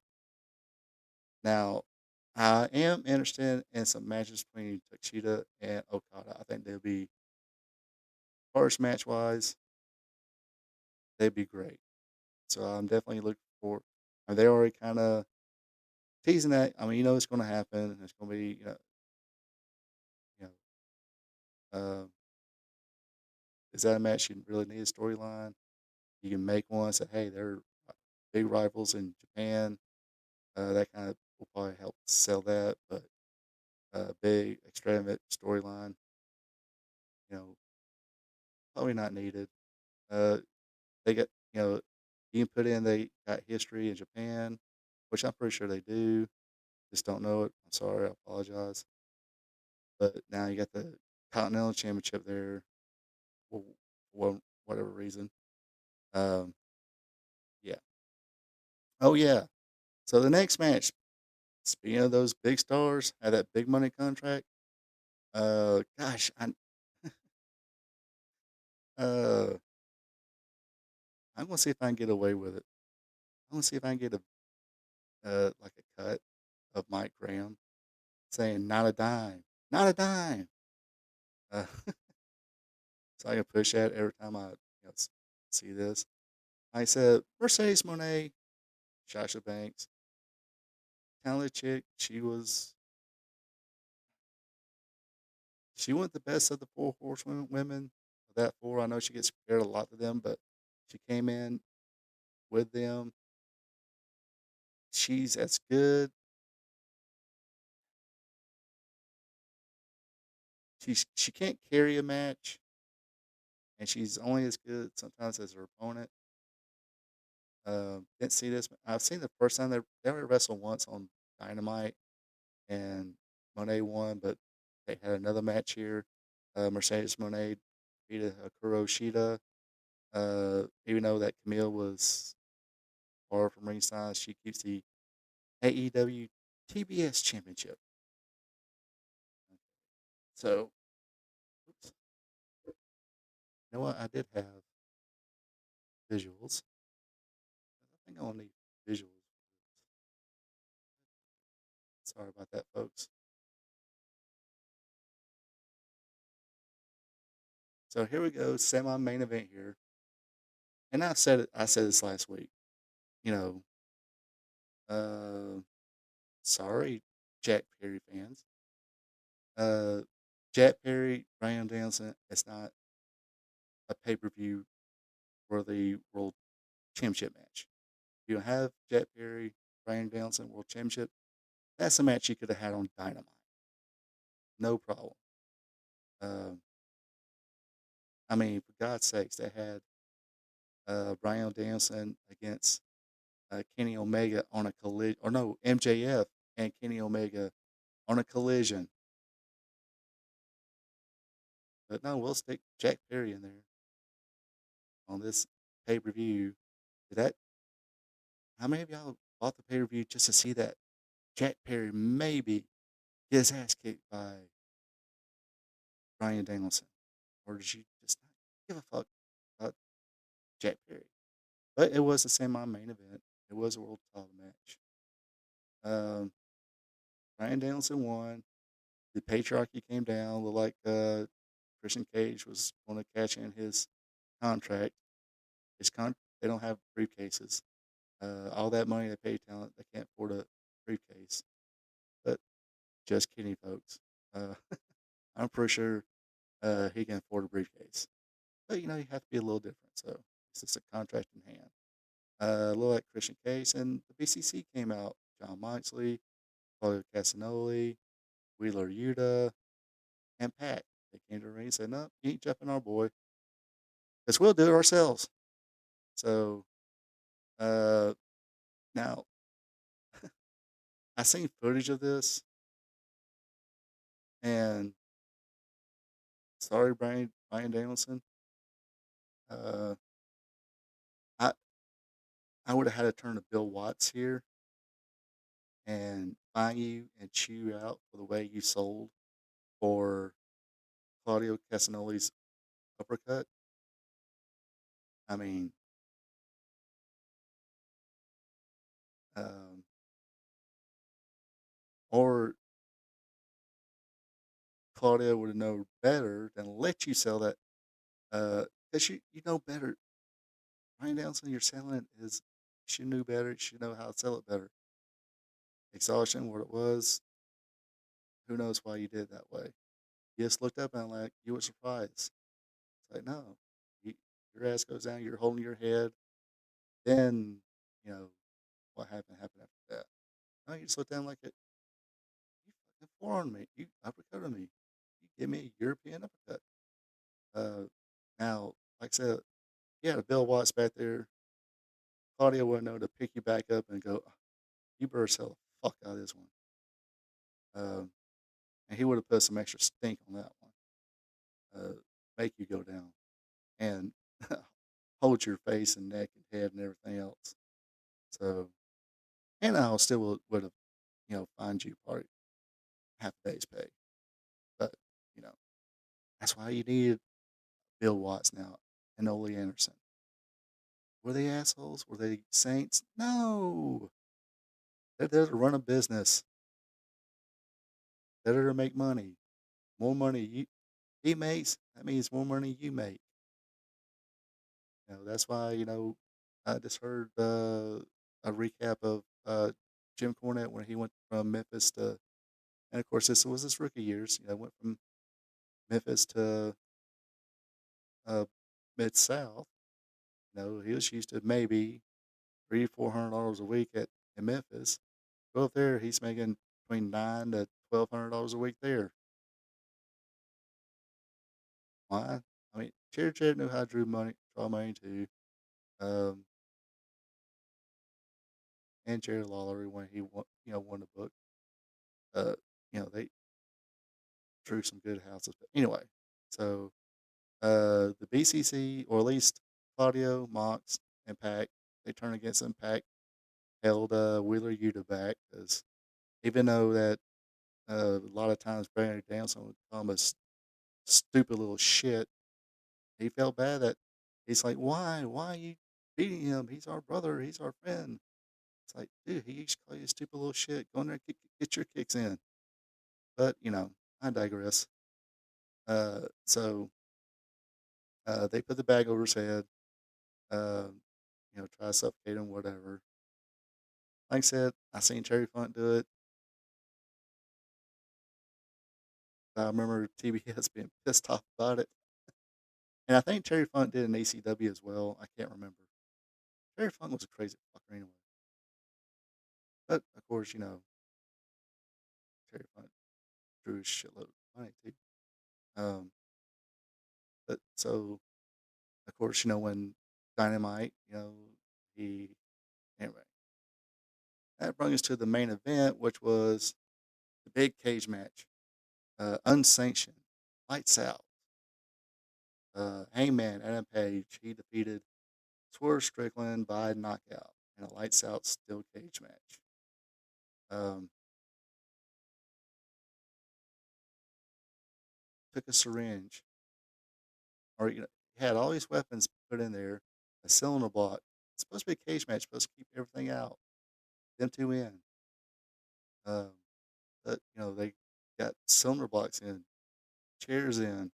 Now, I am interested in some matches between Takeshita and Okada. I think they'll be, first match wise, they'd be great. So I'm definitely looking for. And they already kind of teasing that. I mean, it's going to happen. It's going to be, you uh, is that a match you really need a storyline? You can make one. Say, hey, they're big rivals in Japan. That kind of will probably help sell that. But big extravagant storyline, you know, probably not needed. Uh, they got, you can put in they got history in Japan, which I'm pretty sure they do. Just don't know it. I'm sorry. I apologize. But now you got the Continental Championship there. for for whatever reason. Um, yeah. Oh yeah. So the next match, speaking of those big stars, had that big money contract. Gosh, uh, I'm gonna see if I can get away with it. I'm gonna see if I can get a like a cut of Mike Graham saying "not a dime, not a dime." Uh, so I can push that every time I see this. Like I said, Mercedes Monet, Sasha Banks, talented chick. She went the best of the four horsewomen women. Of that four, I know she gets compared a lot to them, but she came in with them. She's as good. She can't carry a match, and she's only as good sometimes as her opponent. Didn't see this. I've seen the first time they only wrestled once on Dynamite, and Monet won, but they had another match here. Mercedes Monet beat Akuro Shida. Even though that Camille was far from ringside, she keeps the AEW TBS Championship. So, oops, you know what? I did have visuals. I think I'll need visuals. Sorry about that, folks. So here we go, semi-main event here. And I said it. I said this last week. You know, uh, sorry, Jack Perry fans. Uh, Jack Perry, Brian Danielson. It's not a pay-per-view for the World Championship match. You don't have Jack Perry, Brian Danielson World Championship. That's a match you could have had on Dynamite. No problem. Um, I mean, for God's sakes, they had Brian Danielson against Kenny Omega on a collision, or no, MJF and Kenny Omega on a collision. But no, we'll stick Jack Perry in there on this pay per view. That how many of y'all bought the pay per view just to see that Jack Perry maybe get his ass kicked by Brian Danielson, or did you just not give a fuck about Jack Perry? But it was the semi main event. It was a world title match. Um, Brian Danielson won. The patriarchy came down. Looked like Christian Cage was going to cash in his contract. They don't have briefcases. All that money they pay talent, they can't afford a briefcase. But just kidding, folks. Uh, I'm pretty sure he can afford a briefcase. But you have to be a little different. So it's just a contract in hand. A little like Christian Case, and the BCC came out. John Moxley, Claudio Castagnoli, Wheeler Yuta, and Pac. They came to the ring and said, "No, you ain't jumping our boy, because we'll do it ourselves." So uh, now I seen footage of this, and sorry, Brian Danielson. Uh, I I would have had to turn to Bill Watts here and fine you and chew you out for the way you sold for Claudio Castagnoli's uppercut. I mean, um, or Claudio would have known better than let you sell that because you know better. Ryan Danielson, you're selling it is you should know better. You should know how to sell it better. Exhaustion, what it was, who knows why you did it that way. You just looked up and like you were surprised. It's like no, you, your ass goes down. You're holding your head. Then you know what happened after that. No, you just looked down like it. You fucking forearmed me. You uppercutted me. You give me a European uppercut. Uh, now, like I said, you had a Bill Watts back there. Claudio would know to pick you back up and go, you better sell the fuck out of this one. Um, and he would have put some extra stink on that one. Make you go down. and hold your face and neck and head and everything else. So, and I still would have, fined you probably half a day's pay. But, you know, that's why you need Bill Watts now and Ole Anderson. Were they assholes? Were they saints? No. They're there to run a business. They're there to make money. More money he makes, that means more money you make. That's why, I just heard a recap of Jim Cornette when he went from Memphis to, and of course, this was his rookie years. Went from Memphis to Mid South. He was used to maybe $300-400 a week in Memphis. Go up there, he's making between $900 to $1,200 a week there. Why? I mean, Cherry Jet knew how to draw money too. Um, and Jerry Lawler when he won the book. Uh, they drew some good houses. But anyway, so the BCC, or at least Claudio, Mox, and Pac, they turned against him. Pac held Wheeler Yuta back because even though that a lot of times Brandon Danielson would call him a stupid little shit, he felt bad that he's like, why are you beating him? He's our brother. He's our friend. It's like, dude, he used to call you a stupid little shit. Go in there, get your kicks in. But I digress. So they put the bag over his head. Uh, try to suffocate him, whatever. Like I said, I seen Terry Funk do it. I remember TBS being pissed off about it, and I think Terry Funk did an ACW as well. I can't remember. Terry Funk was a crazy fucker anyway. But of course, Terry Funk drew a shitload of money too. Um, but so of course, when Dynamite, he anyway. That brings us to the main event, which was the big cage match, unsanctioned, lights out. Hangman Adam Page, he defeated Swerve Strickland by knockout in a lights out steel cage match. Um, took a syringe, or he had all these weapons put in there, a cylinder block. It's supposed to be a cage match, supposed to keep everything out. Them two in. Um, but they got cylinder blocks in, chairs in,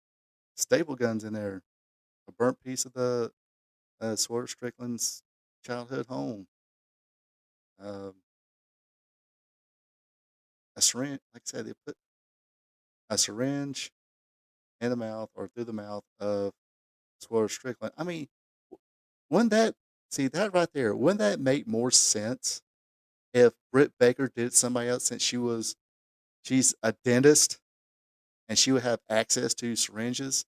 staple guns in there, a burnt piece of the Swerve Strickland's childhood home, um, a syringe. Like I said, they put a syringe in the mouth or through the mouth of Swerve Strickland. I mean, wouldn't that see that right there? Wouldn't that make more sense if Britt Baker did somebody else, since she's a dentist and she would have access to syringes,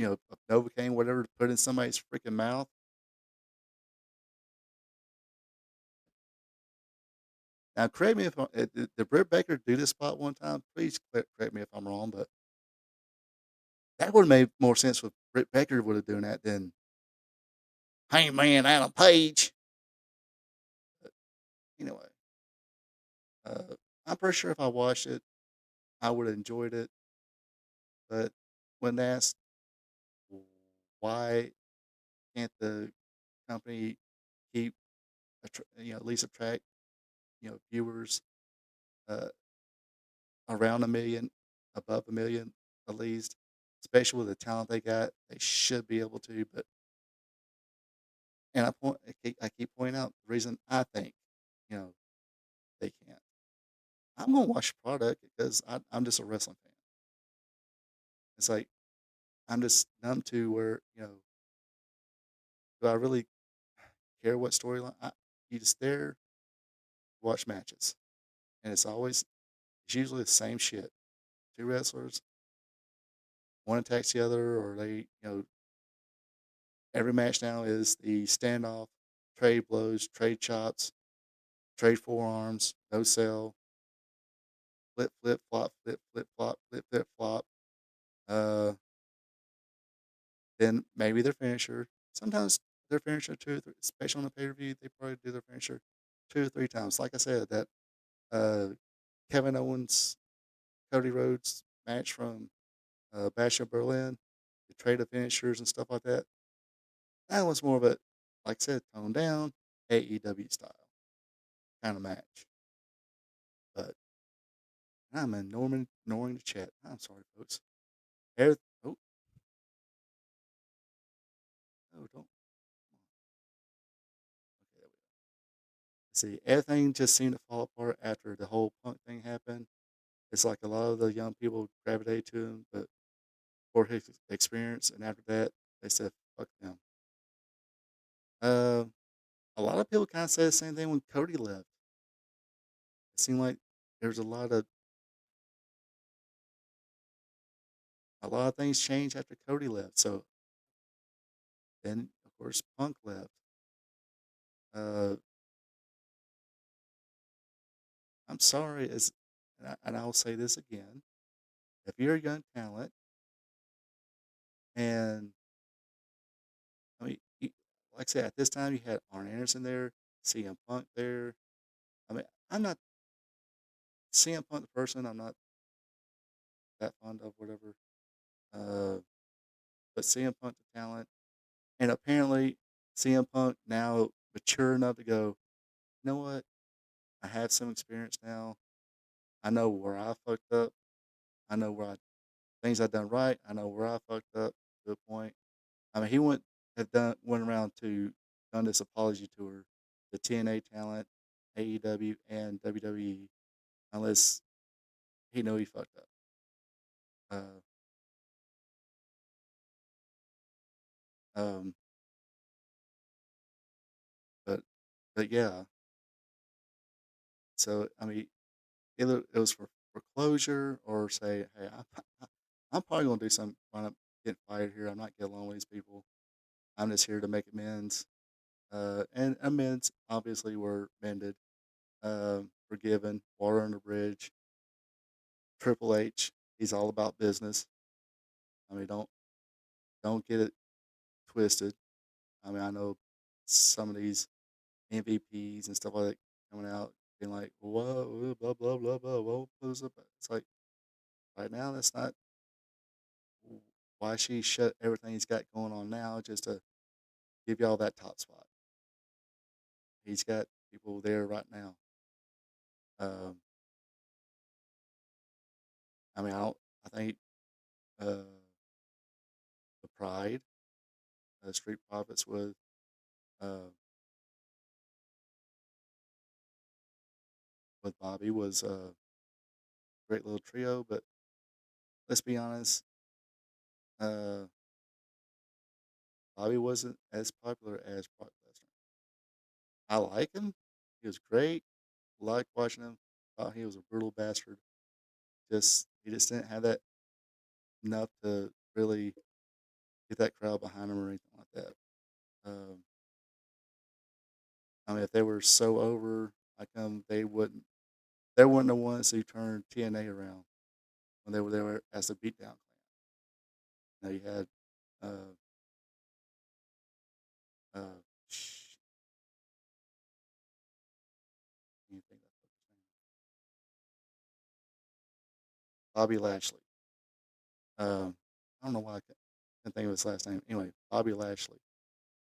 of Novocaine, whatever, to put in somebody's freaking mouth. Now, correct me if did Britt Baker do this spot one time? Please correct me if I'm wrong, but that would have made more sense if Britt Baker would have done that than Hangman Adam Page. But anyway, uh, I'm pretty sure if I watched it, I would have enjoyed it. But when asked why can't the company keep at least attract viewers uh, around a million, above a million at least, especially with the talent they got, they should be able to. But and I keep pointing out the reason I think you know they can't. I'm gonna watch the product because I'm just a wrestling fan. It's like I'm just numb to where do I really care what storyline? You just there watch matches, and it's usually the same shit. Two wrestlers, one attacks the other, or every match now is the standoff, trade blows, trade chops, trade forearms, no sell, flip, flip, flop, flip, flip, flop, flip, flip, flop. Uh, then maybe their finisher. Sometimes their finisher 2 or 3 especially on the pay-per-view, they probably do their finisher 2 or 3 times. Like I said, that, uh, Kevin Owens, Cody Rhodes match from, Bash of Berlin, the trade of finishers and stuff like that, that was more of a, like I said, toned down, AEW style kinda match. But I'm ignoring the chat. I'm sorry, folks. Every oh, no, don't. Okay, there we go. See, everything just seemed to fall apart after the whole Punk thing happened. It's like a lot of the young people gravitate to him, but for his experience, and after that, they said, "Fuck them." Um, a lot of people kind of said the same thing when Cody left. It seemed like there was a lot of things changed after Cody left. So then, of course, Punk left. Uh, I'm sorry, and I'll say this again: if you're a young talent, and I mean, like I said, at this time you had Arn Anderson there, CM Punk there. I mean, I'm not CM Punk the person. I'm not that fond of whatever. Uh, but CM Punk the talent, and apparently CM Punk now mature enough to go, you know what? I have some experience now. I know where I fucked up. I know things I've done right. I know where I fucked up to a point. I mean, he went around to done this apology tour, the TNA talent, AEW, and WWE, unless he knew he fucked up. Uh, um, but but yeah. So I mean, either it was for closure or say, hey, I'm probably gonna do something. Wind up getting fired here. I'm not getting along with these people. I'm just here to make amends. And amends obviously were mended, forgiven, water under the bridge. Triple H, he's all about business. I mean, don't get it twisted. I mean, I know some of these MVPs and stuff like that coming out being like, whoa, blah blah blah blah, whoa, it's like right now that's not why she shut everything he's got going on now just to give y'all that top spot. He's got people there right now. Um, I mean, I think uh, the Pride, Street Profits uh, with Bobby was a great little trio. But let's be honest, uh, Bobby wasn't as popular as Brock Lesnar. I like him; he was great. Liked watching him. Thought he was a brutal bastard. He just didn't have that enough to really get that crowd behind him or anything like that. Um, I mean, if they were so over, like they weren't the ones who turned TNA around when they were there as the Beatdown Clan. Now you had uh, uh, anything that Bobby Lashley. I don't know why can't think of his last name. Anyway, Bobby Lashley.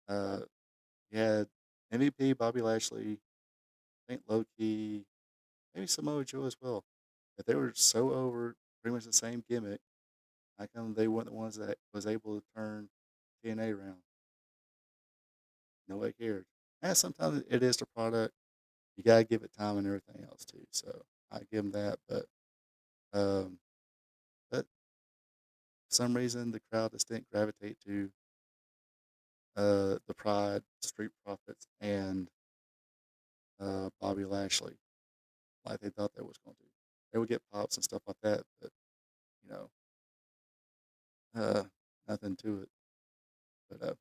Uh, you had MVP Bobby Lashley. I think Loki, maybe Samoa Joe as well. If they were so over, pretty much the same gimmick, how come they weren't the ones that was able to turn TNA around? Nobody cared. And sometimes it is the product. You gotta give it time and everything else too. So I give them that, um, but for some reason the crowd just didn't gravitate to the Pride, Street Profits, and Bobby Lashley like they thought they was going to. They would get pops and stuff like that, but you know, uh, nothing to it. But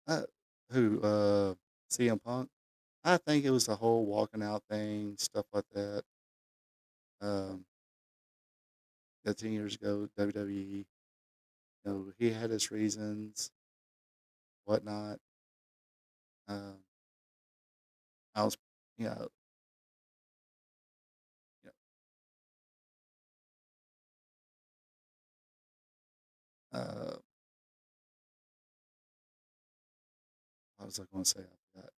uh, who CM Punk? I think it was the whole walking out thing, stuff like that. Um, 10 years ago, WWE. He had his reasons, whatnot. Um, I was, you know, you uh, what was I going to say? I forgot.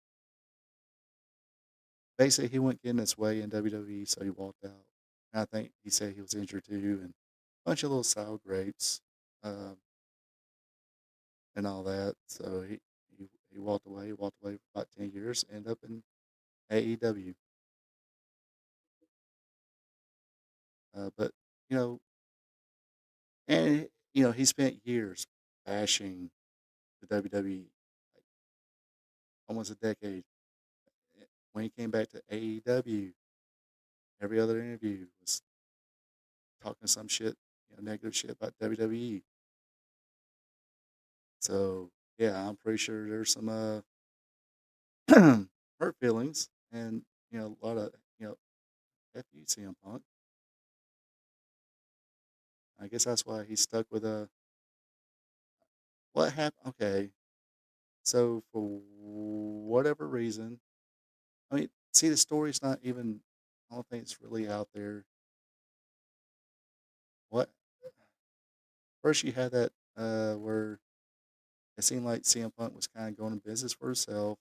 Basically, he wouldn't get in his way in WWE, so he walked out. And I think he said he was injured too, and a bunch of little sour grapes, um, and all that. So he walked away. He walked away for about 10 years. Ended up in AEW. But you know, and he spent years bashing the WWE, like almost a decade. When he came back to AEW, every other interview was talking some shit, negative shit about WWE. So yeah, I'm pretty sure there's some hurt feelings, and a lot of F you CM Punk. I guess that's why he's stuck with what happened. Okay, so for whatever reason, I mean, see, the story's not even. I don't think it's really out there. What first you had that where it seemed like CM Punk was kind of going in business for himself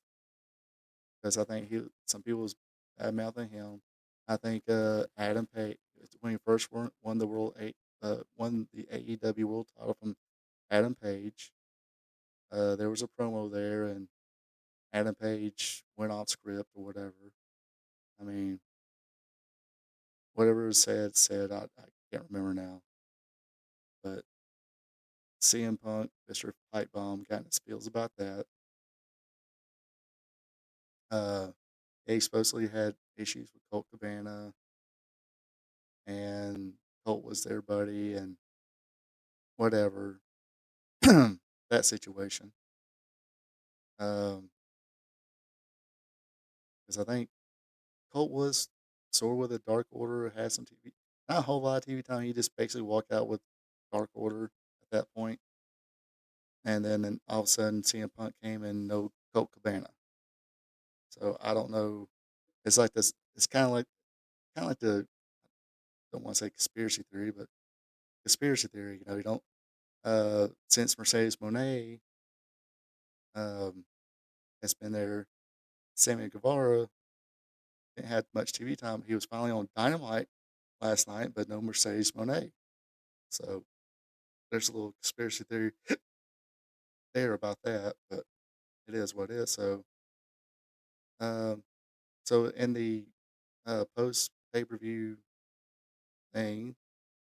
because I think some people was bad mouthing him. I think Adam Page when he first won the won the AEW World Title from Adam Page. There was a promo there, and Adam Page went off script or whatever. I mean, whatever was said. I can't remember now, but CM Punk, Mr. Pipe Bomb, kind of spills about that. Uh, he supposedly had issues with Colt Cabana, and Colt was their buddy, and whatever that situation. Because I think Colt was sort of with a Dark Order, had some TV, not a whole lot of TV time. He just basically walked out with Dark Order at that point, and then all of a sudden CM Punk came and no Colt Cabana. So I don't know. It's like this. It's kind of like the don't want to say conspiracy theory, but conspiracy theory. You don't since Mercedes Monet um, has been there. Sammy Guevara didn't have much TV time. He was finally on Dynamite last night, but no Mercedes Monet. So there's a little conspiracy theory there about that, but it is what it is. Um, so in the post pay per view thing,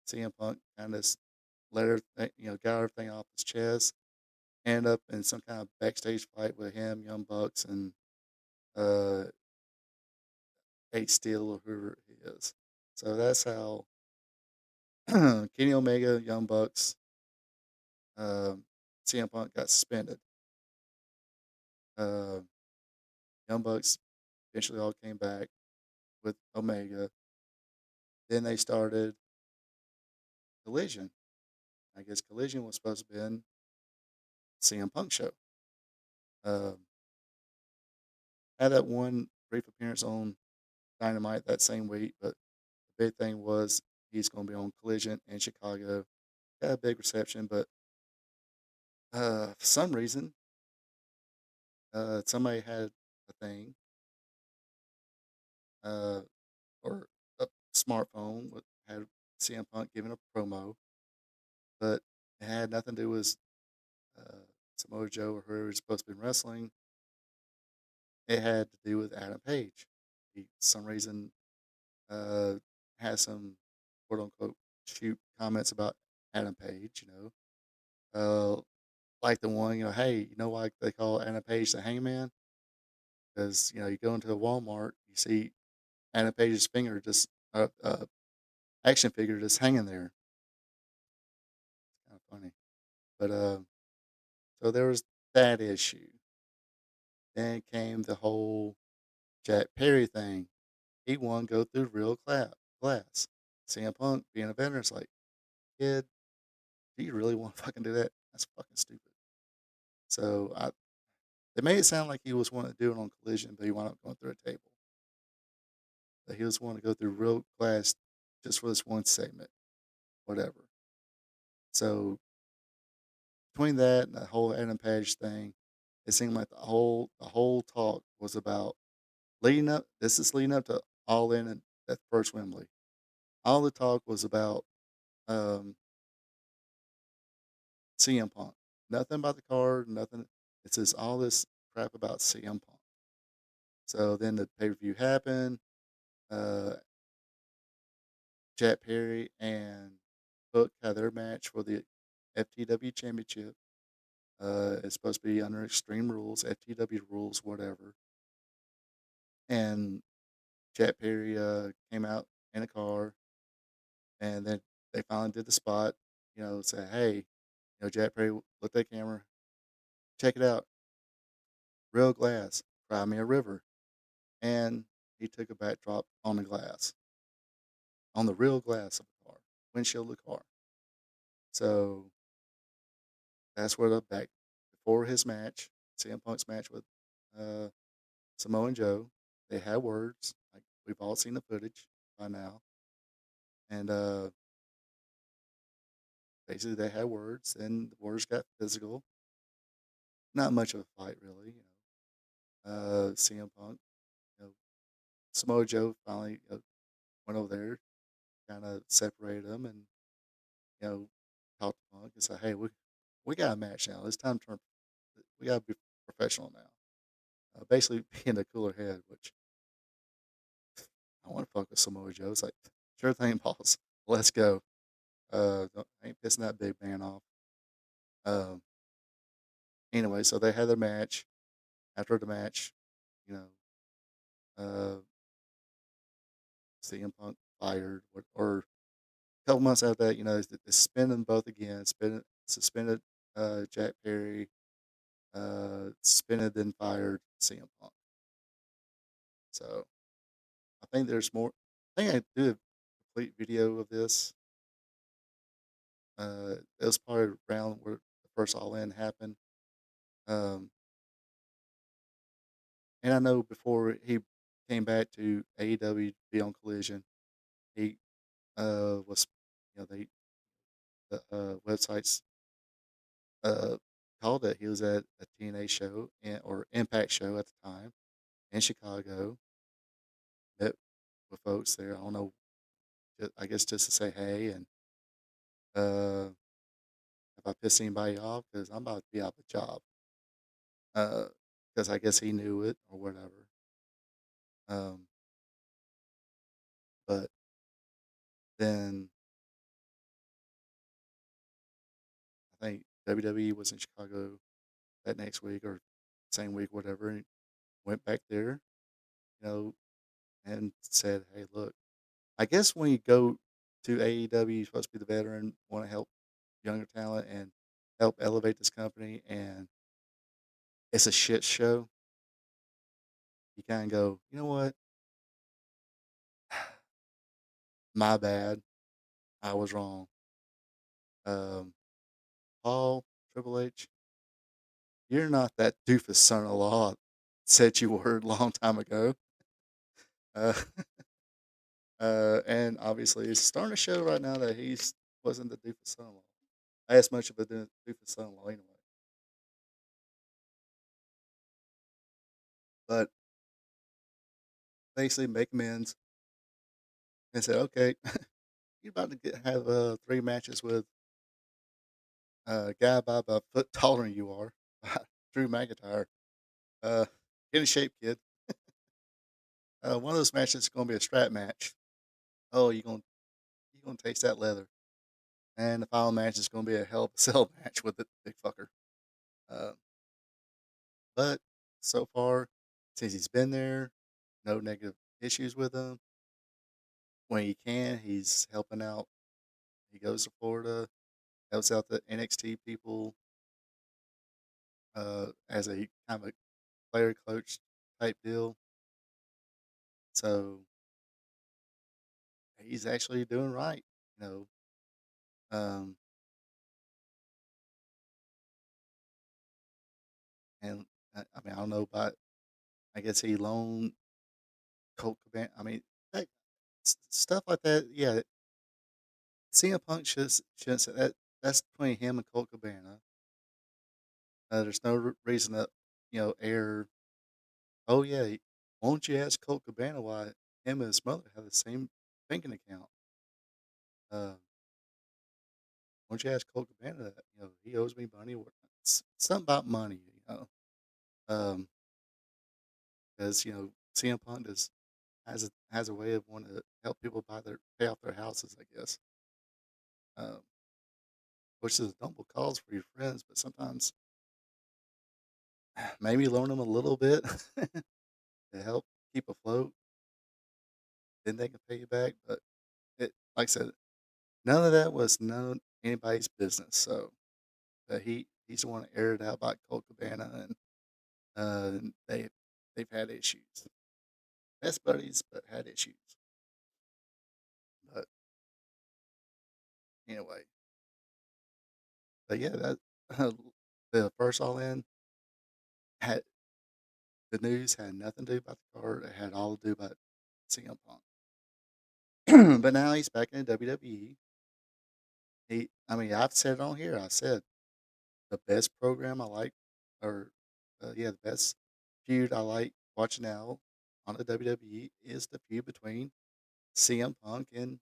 CM Punk kind of let her, got everything off his chest. End up in some kind of backstage fight with him, Young Bucks, and uh, Ace Steel or whoever he is. So that's how Kenny Omega, Young Bucks, CM Punk got suspended. Uh, Young Bucks eventually all came back with Omega. Then they started Collision. I guess Collision was supposed to be in CM Punk show. Um, had that one brief appearance on Dynamite that same week, but the big thing was he's going to be on Collision in Chicago. Got a big reception, but for some reason, somebody had a thing uh, or a smartphone with had CM Punk giving a promo, but it had nothing to do with uh, Samoa Joe or whoever was supposed to be wrestling. It had to do with Adam Page. He, for some reason, uh, has some quote unquote shoot comments about Adam Page. Like the one, hey, why they call Adam Page the Hangman? Because you go into a Walmart, you see Adam Page's finger just action figure just hanging there. It's kind of funny, but so there was that issue. Then came the whole Jack Perry thing. He won go through real glass. CM Punk being a veteran, it's like kid, do you really want to fucking do that? That's fucking stupid. So they made it sound like he was wanting to do it on Collision, but he wound up going through a table. But he was wanting to go through real glass just for this one segment, whatever. So between that and the whole Adam Page thing, it seemed like the whole talk was about leading up. This is leading up to All In at first Wembley. All the talk was about um, CM Punk. Nothing about the card. Nothing. It's just all this crap about CM Punk. So then the pay per view happened. Uh, Jack Perry and Hook had their match for the FTW Championship. It's supposed to be under Extreme Rules, FTW rules, whatever. And Jack Perry came out in a car, and then they finally did the spot. Say, hey, Jack Perry, look at that camera, check it out, real glass, cry me a river, and he took a backdrop on the glass, on the real glass of the car, windshield of the car. So that's where the back before his match, CM Punk's match with uh, Samoa Joe, they had words. Like we've all seen the footage by now, and basically they had words, and the words got physical. Not much of a fight, really. CM Punk, you know, Samoa Joe finally went over there, kind of separated them, and talked to Punk and said, "Hey, we got a match now. It's time to turn. We got to be professional now." Basically, being a cooler head, which I want to fuck with Samoa Joe. It's like, sure thing, boss. Let's go. I ain't pissing that big man off. Um, anyway, so they had their match. After the match, you know, uh, CM Punk fired, or a couple months after that, they suspended them both again. Suspended Jack Perry, suspended then fired CM Punk. So I think there's more. I think I do a complete video of this. It was probably around where the first All In happened. Um, and I know before he came back to AEW to be on Collision, he was, they the websites uh, called it. He was at a TNA show or Impact show at the time in Chicago. Met with folks there. I don't know. I guess just to say hey and uh, if I pissed anybody off because I'm about to be out of a job. Because I guess he knew it or whatever. Um, but then I think WWE was in Chicago that next week or same week, whatever, and went back there, and said, "Hey, look, I guess when you go to AEW, you're supposed to be the veteran, want to help younger talent and help elevate this company, and it's a shit show. You kind of go, you know what? My bad. I was wrong. Um, Paul, Triple H, you're not that doofus son-in-law said you were a long time ago. Uh, and obviously, it's starting to show right now that he's wasn't the doofus son-in-law. As much of a doofus son-in-law anyway. But basically, make amends and say, okay, you're about to have three matches with a guy about a foot taller than you are, Drew McIntyre. Uh, get in shape, kid. One of those matches is going to be a strap match. Oh, you're gonna taste that leather. And the final match is going to be a hell of a cell match with the big fucker. Uh, but so far, since he's been there, no negative issues with him. When he can, he's helping out. He goes to Florida, helps out the NXT people as a kind of a player coach type deal. So he's actually doing right. You know, Um, and I mean, I don't know about. I guess he loaned Colt Cabana. I mean, that, stuff like that. Yeah, CM Punk shouldn't say that. That's between him and Colt Cabana. There's no reason to, air. Oh yeah, won't you ask Colt Cabana why him and his mother have the same banking account? Uh, won't you ask Colt Cabana that? He owes me money. Something about money. Um, because CM Punk has a way of wanting to help people pay off their houses. I guess, um, which is a noble cause for your friends, but sometimes maybe loan them a little bit to help keep afloat. Then they can pay you back. But like I said, none of that was anybody's business. So he's the one that aired it out about Colt Cabana, and they've had issues. Best buddies, but had issues. But anyway, but yeah, that the first All In had the news had nothing to do about the card. It had all to do about CM Punk. But now he's back in WWE. I mean, I've said it on here. I said the best program I like, or the best feud I like watching now on the WWE is the feud between CM Punk and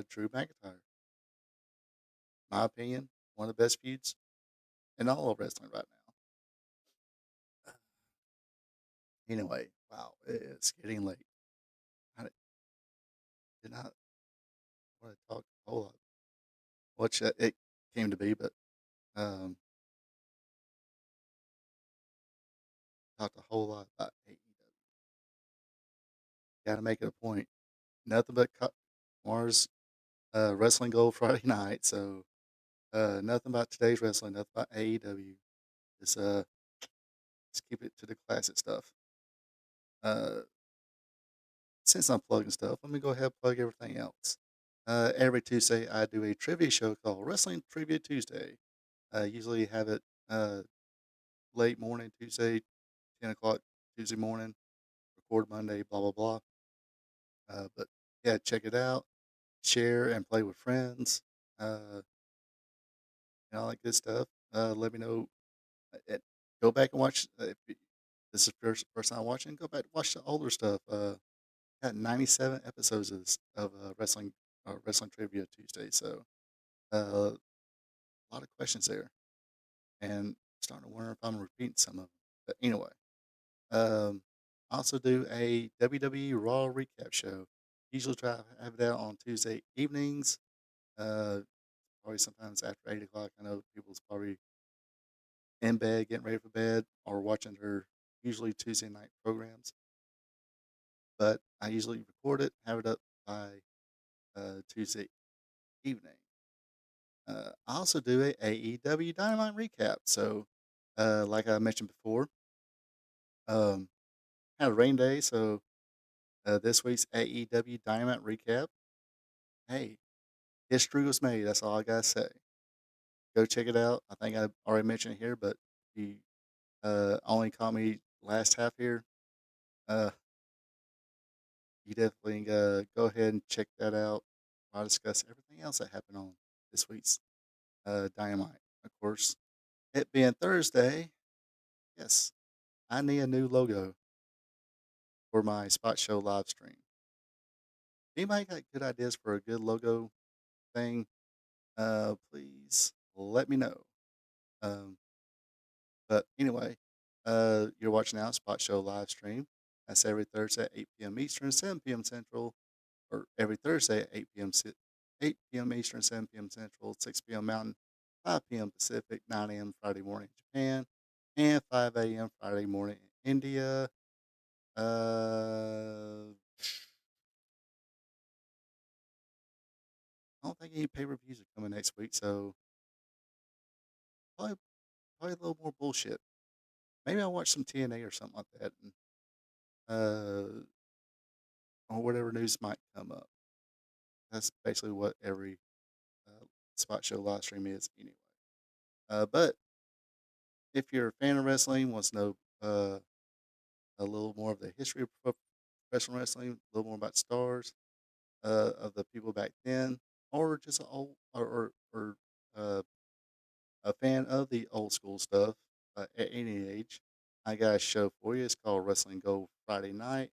Drew McIntyre. My opinion, one of the best feuds in all of wrestling right now. Anyway, wow, it's getting late. I did not want to talk a whole lot, which it came to be, but um, talked a whole lot about AEW. Got to make it a point. Nothing but Mars Wrestling Gold Friday night. So nothing about today's wrestling. Nothing about AEW. Just let's keep it to the classic stuff. Uh, since I'm plugging stuff, let me go ahead and plug everything else. Every Tuesday, I do a trivia show called Wrestling Trivia Tuesday. Usually have it late morning Tuesday, 10 o'clock Tuesday morning, record Monday, blah, blah, blah. But yeah, check it out, share and play with friends, and all that good stuff. Let me know. Go back and watch. If this is first time watching, go back and watch the older stuff. Got 97 episodes of wrestling trivia Tuesday. So a lot of questions there, and starting to wonder if I'm repeating some of them. But anyway, um, I also do a WWE Raw recap show. Usually try to have that on Tuesday evenings. Uh, Probably sometimes after 8 o'clock. I know people's probably in bed, getting ready for bed, or watching their usually Tuesday night programs. But I usually record it, have it up by Tuesday evening. I also do a AEW Dynamite recap. So, like I mentioned before, um, had a rain day. So this week's AEW Dynamite recap. Hey, history was made. That's all I gotta say. Go check it out. I think I already mentioned it here, but if you only caught me last half here, uh, you definitely go ahead and check that out. I'll discuss everything else that happened on this week's Dynamite. Of course, it being Thursday, yes, I need a new logo for my Spot Show live stream. Anybody got good ideas for a good logo thing? Please let me know. Um, but anyway, you're watching now Spot Show live stream. That's every Thursday at 8 p.m. Eastern, 7 p.m. Central, or every Thursday at 8 p.m. Eastern, 7 p.m. Central, 6 p.m. Mountain, 5 p.m. Pacific, 9 a.m. Friday morning in Japan, and 5 a.m. Friday morning in India. I don't think any pay per views are coming next week, so probably, probably a little more bullshit. Maybe I'll watch some TNA or something like that, and, or whatever news might come up. That's basically what every spot show live stream is anyway. But if you're a fan of wrestling, wants to know a little more of the history of professional wrestling, a little more about stars of the people back then, or just a old or a fan of the old school stuff at any age, I got a show for you. It's called Wrestling Go Friday Night.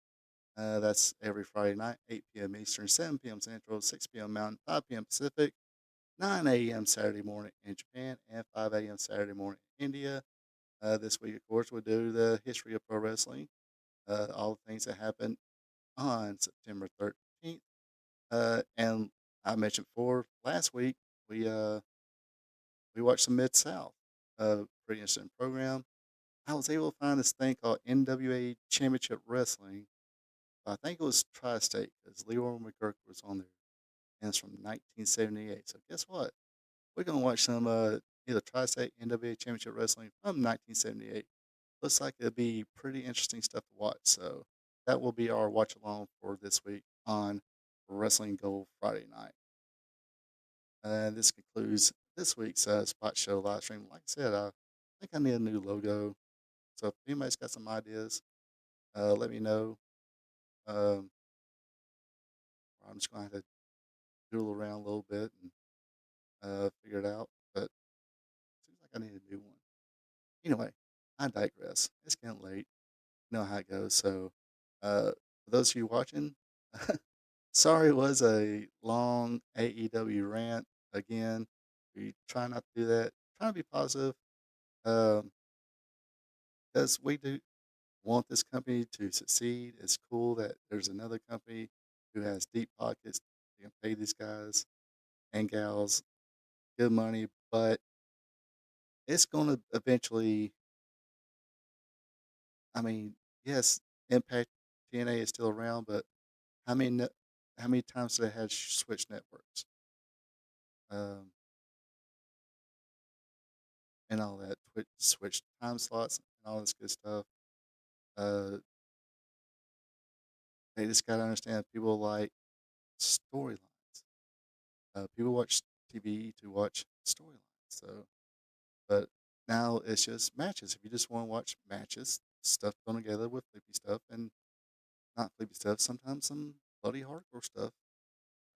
That's every Friday night, 8 p.m. Eastern, 7 p.m. Central, 6 p.m. Mountain, 5 p.m. Pacific, 9 a.m. Saturday morning in Japan, and 5 a.m. Saturday morning in India. This week, of course, we'll do the history of pro wrestling, all the things that happened on September 13th. And I mentioned before last week, we uh, we watched some Mid South, pretty interesting program. I was able to find this thing called NWA Championship Wrestling. I think it was Tri-State because Leroy McGurk was on there, and it's from 1978. So guess what? We're gonna watch some either Tri-State NWA Championship Wrestling from 1978. Looks like it'll be pretty interesting stuff to watch. So that will be our watch along for this week on Wrestling Gold Friday night. This concludes this week's Spot Show live stream. Like I said, I think I need a new logo. So if anybody's got some ideas, let me know. Um, I'm just going to have to doodle around a little bit and figure it out. But it seems like I need a new one. Anyway, I digress. It's getting late. You know how it goes. So for those of you watching, sorry it was a long AEW rant again. We try not to do that. Try to be positive. Um, because we do want this company to succeed. It's cool that there's another company who has deep pockets. They can pay these guys and gals good money, but it's going to eventually. I mean, yes, Impact TNA is still around, but how many how many times do they have switch networks um, and all that switch time slots and all this good stuff? Uh, they just got to understand people like storylines. People watch TV to watch storylines. So, but now it's just matches. If you just want to watch matches, stuff thrown together with flippy stuff and not flippy stuff, sometimes some bloody hardcore stuff.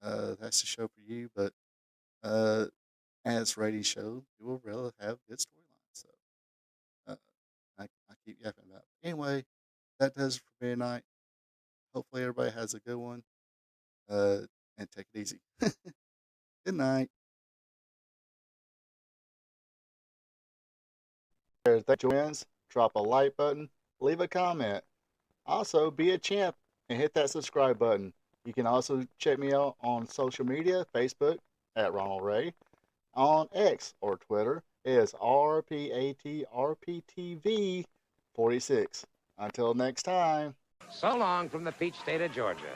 That's the show for you. But uh, as rating show, you will rather have good storylines. So uh, I keep yapping about it. Anyway, that does it for me tonight. Hopefully everybody has a good one. Uh, and take it easy. Good night. Thank you, friends. Drop a like button, leave a comment. Also, be a champ and hit that subscribe button. You can also check me out on social media, Facebook at Ronald Ray, on X or Twitter is RPATRPTV46. Until next time.
So long from the peach state of Georgia.